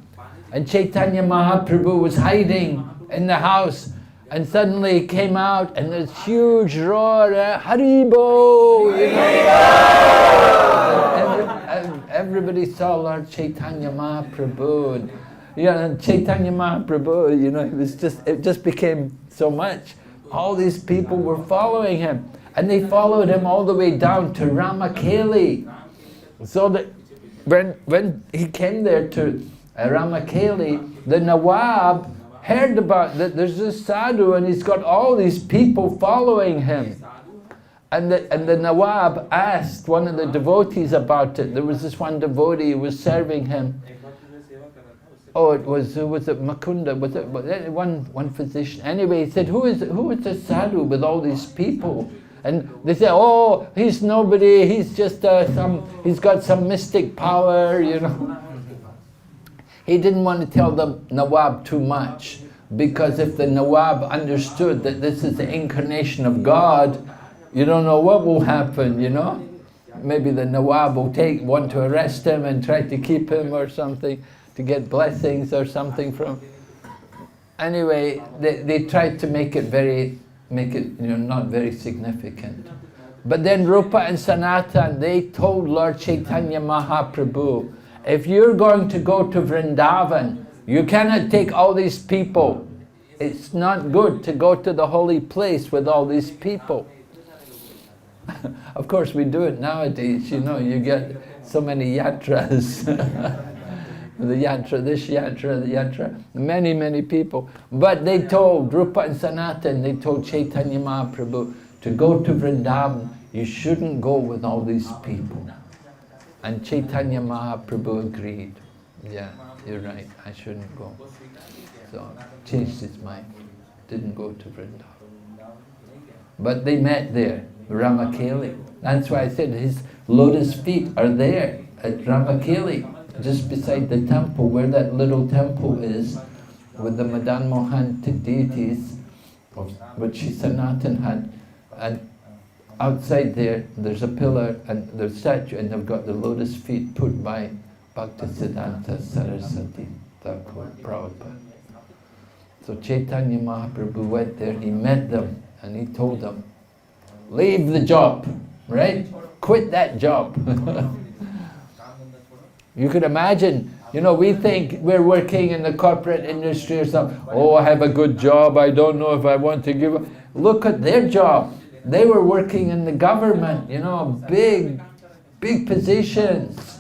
And Chaitanya Mahaprabhu was hiding in the house. And suddenly he came out and this huge roar, Haribo! You know? Everybody saw Lord Chaitanya Mahaprabhu. And, and Chaitanya Mahaprabhu, you know, it just became so much. All these people were following him. And they followed him all the way down to Ramakeli. So that when he came there to Ramakeli, the Nawab heard about that there's this sadhu and he's got all these people following him. And the Nawab asked one of the devotees about it. There was this one devotee who was serving him. Oh, was it Makunda? Was it one physician? Anyway, he said, who is the sadhu with all these people? And they said, oh, he's nobody. He's just he's got some mystic power, you know. He didn't want to tell the Nawab too much, because if the Nawab understood that this is the incarnation of God, you don't know what will happen, you know. Maybe the Nawab will want to arrest him and try to keep him or something, to get blessings or something from. Anyway, they tried to make it not very significant. But then Rupa and Sanatan, they told Lord Chaitanya Mahaprabhu, if you're going to go to Vrindavan, you cannot take all these people. It's not good to go to the holy place with all these people. Of course, we do it nowadays, you know, you get so many yatras. The yatra, this yatra, the yatra, many, many people. But they told Rupa and Sanatan, they told Chaitanya Mahaprabhu, to go to Vrindavan, you shouldn't go with all these people. And Chaitanya Mahaprabhu agreed. Yeah, you're right, I shouldn't go. So, changed his mind, didn't go to Vrindavan. But they met there, Ramakeli. That's why I said his lotus feet are there at Ramakeli, just beside the temple, where that little temple is, with the Madan Mohan deities, which Sanatan had. And outside there, there's a pillar and there's a statue, and they've got the lotus feet put by Bhaktisiddhanta Saraswati Thakur Prabhupada. So Chaitanya Mahaprabhu went there, he met them, and he told them, leave the job, right? Quit that job. You could imagine, you know, we think we're working in the corporate industry or something. Oh, I have a good job, I don't know if I want to give up. Look at their job. They were working in the government, you know, big positions.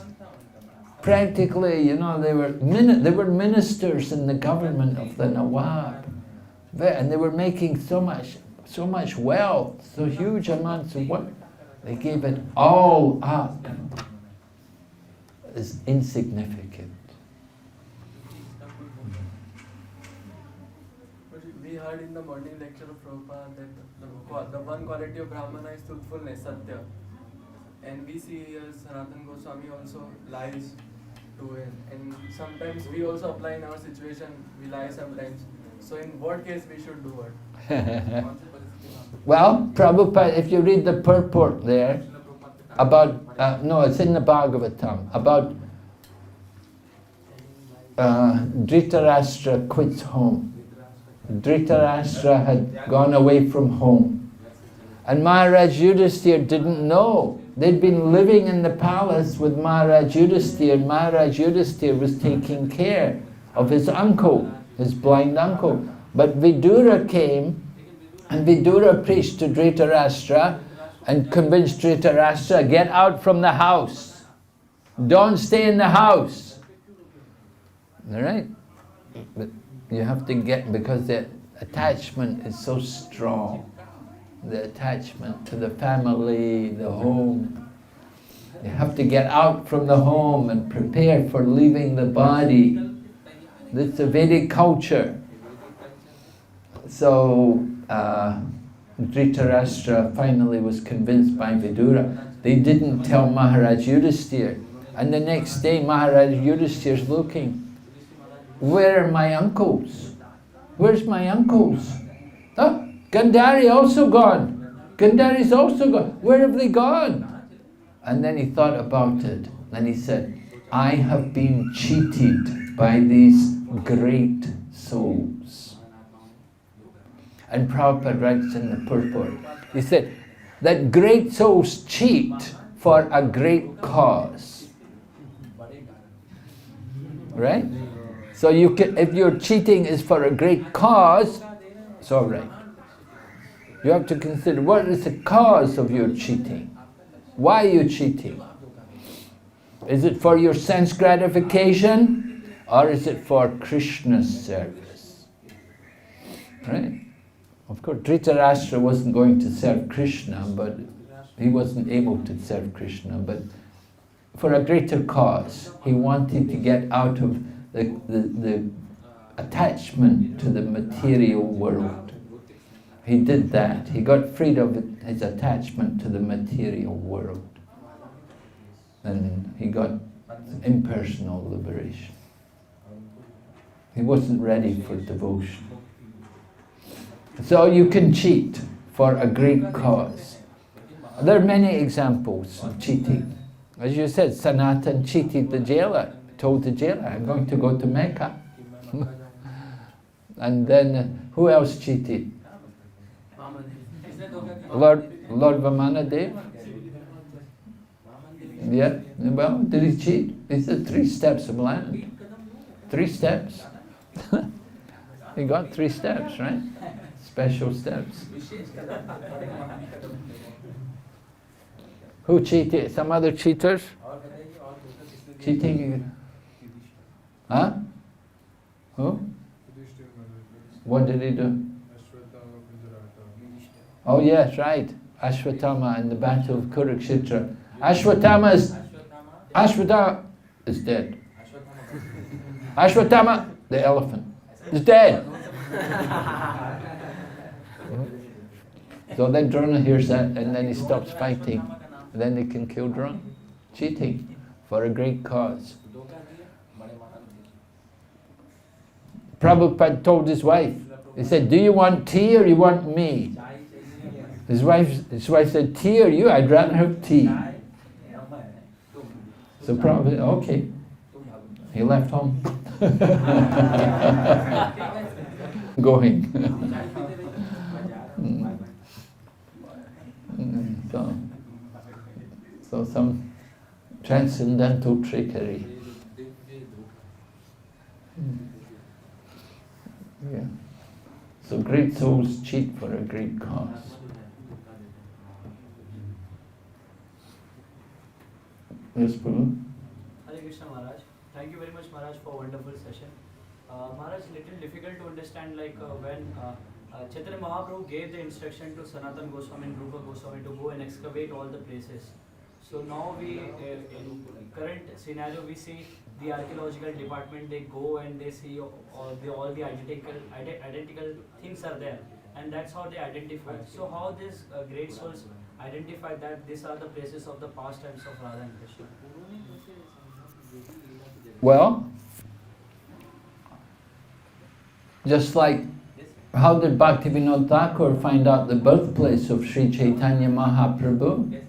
Practically, you know, they were ministers in the government of the Nawab. And they were making so much wealth, so huge amounts of wealth. They gave it all up as insignificant. We heard in the morning lecture of Prabhupada that the one quality of Brahmana is truthfulness, Satya. And we see here Sanatana Goswami also lies to it. And sometimes we also apply in our situation, we lie sometimes. So in what case we should do what? Well, Prabhupada, if you read the purport there, about, no, it's in the Bhagavatam, about Dhritarashtra quits home. Dhritarashtra had gone away from home. And Maharaj Yudhisthira didn't know. They'd been living in the palace with Maharaj Yudhisthira, and Maharaj Yudhisthira was taking care of his uncle, his blind uncle. But Vidura came, and Vidura preached to Dhritarashtra and convinced Dhritarashtra, get out from the house. Don't stay in the house. Right? But you have to get, because the attachment is so strong, the attachment to the family, the home. You have to get out from the home and prepare for leaving the body. This is a Vedic culture. So Dhritarashtra finally was convinced by Vidura. They didn't tell Maharaj Yudhisthira. And the next day Maharaj Yudhisthira's looking. Where are my uncles? Where's my uncles? Oh, Gandhari also gone. Gandhari's also gone. Where have they gone? And then he thought about it. And he said, I have been cheated by these great souls. And Prabhupada writes in the purport, he said, that great souls cheat for a great cause. Right? So you can, if your cheating is for a great cause, it's all right. You have to consider, what is the cause of your cheating? Why are you cheating? Is it for your sense gratification, or is it for Krishna's service? Right? Of course, Dhritarashtra wasn't going to serve Krishna, but he wasn't able to serve Krishna, but for a greater cause. He wanted to get out of the attachment to the material world. He did that. He got freed of his attachment to the material world. And he got impersonal liberation. He wasn't ready for devotion. So you can cheat for a great cause. There are many examples of cheating. As you said, Sanatan cheated the jailer, told the jailer, I'm going to go to Mecca. And then, who else cheated? Lord Vamanadev? Yeah, well, did he cheat? He said 3 steps of land. 3 steps. He got 3 steps, right? Special steps. Who cheated? Some other cheaters? Cheating? Huh? Who? What did he do? Oh yes, right. Ashwatthama in the battle of Kurukshetra. Ashwatthama is dead. Ashwatthama, the elephant, is dead. So then Drona hears that, and then he stops fighting. And then they can kill Drona. Cheating for a great cause. Prabhupada told his wife, he said, do you want tea or you want me? His wife said, tea or you? I'd rather have tea. So Prabhupada, okay. He left home. Going. So some transcendental trickery. Yeah. So great souls cheat for a great cause. Yes, Prabhu? Hare Krishna Maharaj. Thank you very much Maharaj for a wonderful session. Maharaj, little difficult to understand when Chaitanya Mahaprabhu gave the instruction to Sanatana Goswami and Rupa Goswami to go and excavate all the places. So now we, in current scenario, we see the archaeological department, they go and they see all the identical things are there. And that's how they identify. So how these great souls identify that these are the places of the past times of Radha and Krishna? Well, just like, how did Bhaktivinoda Thakur find out the birthplace of Sri Chaitanya Mahaprabhu?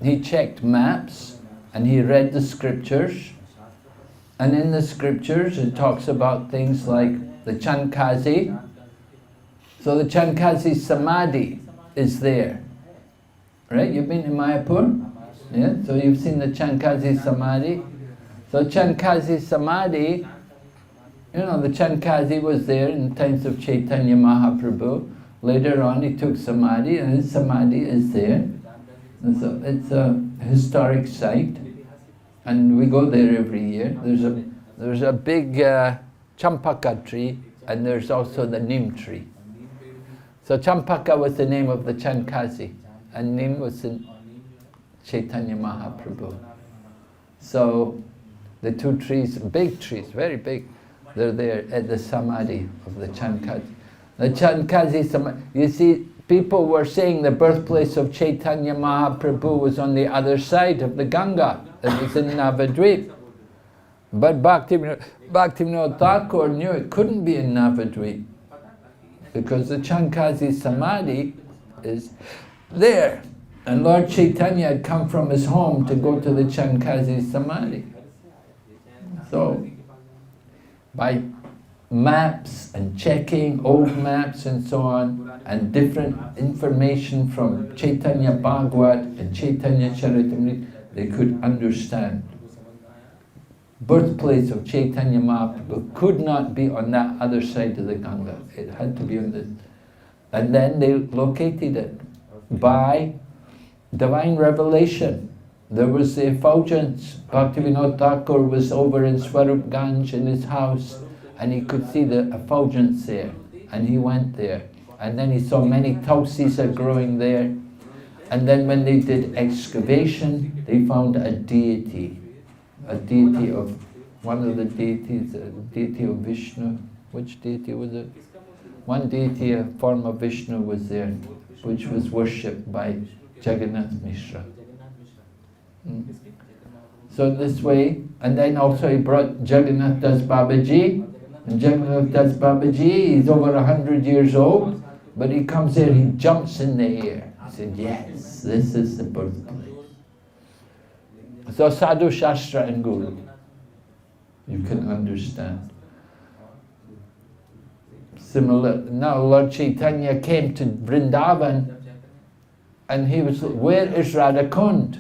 He checked maps and he read the scriptures, and in the scriptures it talks about things like the Chankazi. So the Chankazi Samadhi is there. Right? You've been to Mayapur? Yeah? So you've seen the Chankazi Samadhi. So Chankazi Samadhi, you know, the Chankazi was there in times of Chaitanya Mahaprabhu. Later on he took Samadhi, and his Samadhi is there. And so it's a historic site. and we go there every year. There's a big champaka tree, and there's also the neem tree. So Champaka was the name of the Chankazi, and neem was the Chaitanya Mahaprabhu. So the two trees, big trees, very big, they're there at the Samadhi of the Chankazi. The Chankazi Samadhi, you see, people were saying the birthplace of Chaitanya Mahaprabhu was on the other side of the Ganga. It was in Navadvip. But Bhaktivinoda Thakur knew it couldn't be in Navadvip, because the Chankazi Samadhi is there. And Lord Chaitanya had come from his home to go to the Chankazi Samadhi. So, by maps and checking old maps and so on, and different information from Chaitanya Bhagavad and Chaitanya Charitamrita, they could understand. Birthplace of Chaitanya Mahaprabhu could not be on that other side of the Ganga. It had to be on the... And then they located it by divine revelation. There was the effulgence. Bhaktivinoda Thakur was over in Swarupganj in his house, and he could see the effulgence there, and he went there. And then he saw many tulsis are growing there. And then when they did excavation, they found a deity of, one of the deities, a deity of Vishnu. Which deity was it? One deity, a form of Vishnu was there, which was worshipped by Jagannath Mishra. So this way, and then also he brought Jagannath Das Babaji, and Jagannath Das Babaji, he's over 100 years old, but he comes there, he jumps in the air. He said, yes, this is the birthplace. So Sadhu, Shastra and Guru, you can understand. Similar, now Lord Chaitanya came to Vrindavan, and he was like, where is Radha Kund?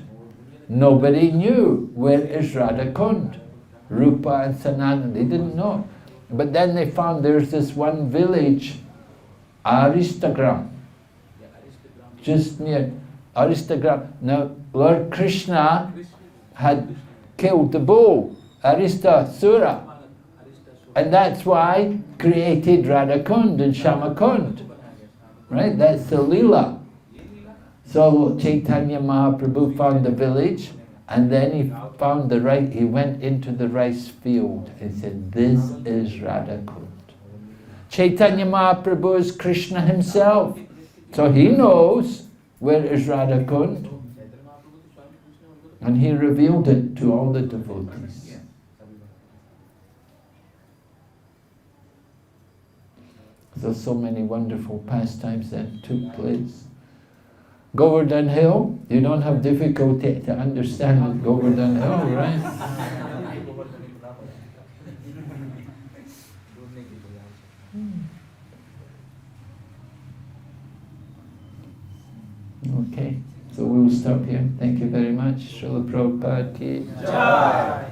Nobody knew, where is Radha Kund? Rupa and Sanatana, they didn't know. But then they found there's this one village, Aristagram, just near Aristagram. Now Lord Krishna had killed the bull, Aristasura, and that's why created Radha Kund and Shama Kund. Right? That's the Leela. So Chaitanya Mahaprabhu found the village, and then he found the rice, he went into the rice field and said, this is Radha Kund. Chaitanya Mahaprabhu is Krishna himself, so he knows where is Radha Kund, and he revealed it to all the devotees. So many wonderful pastimes that took place. Govardhan Hill, you don't have difficulty to understand Govardhan Hill, right? Okay, so we'll stop here. Thank you very much. Srila Prabhupada ki Jai.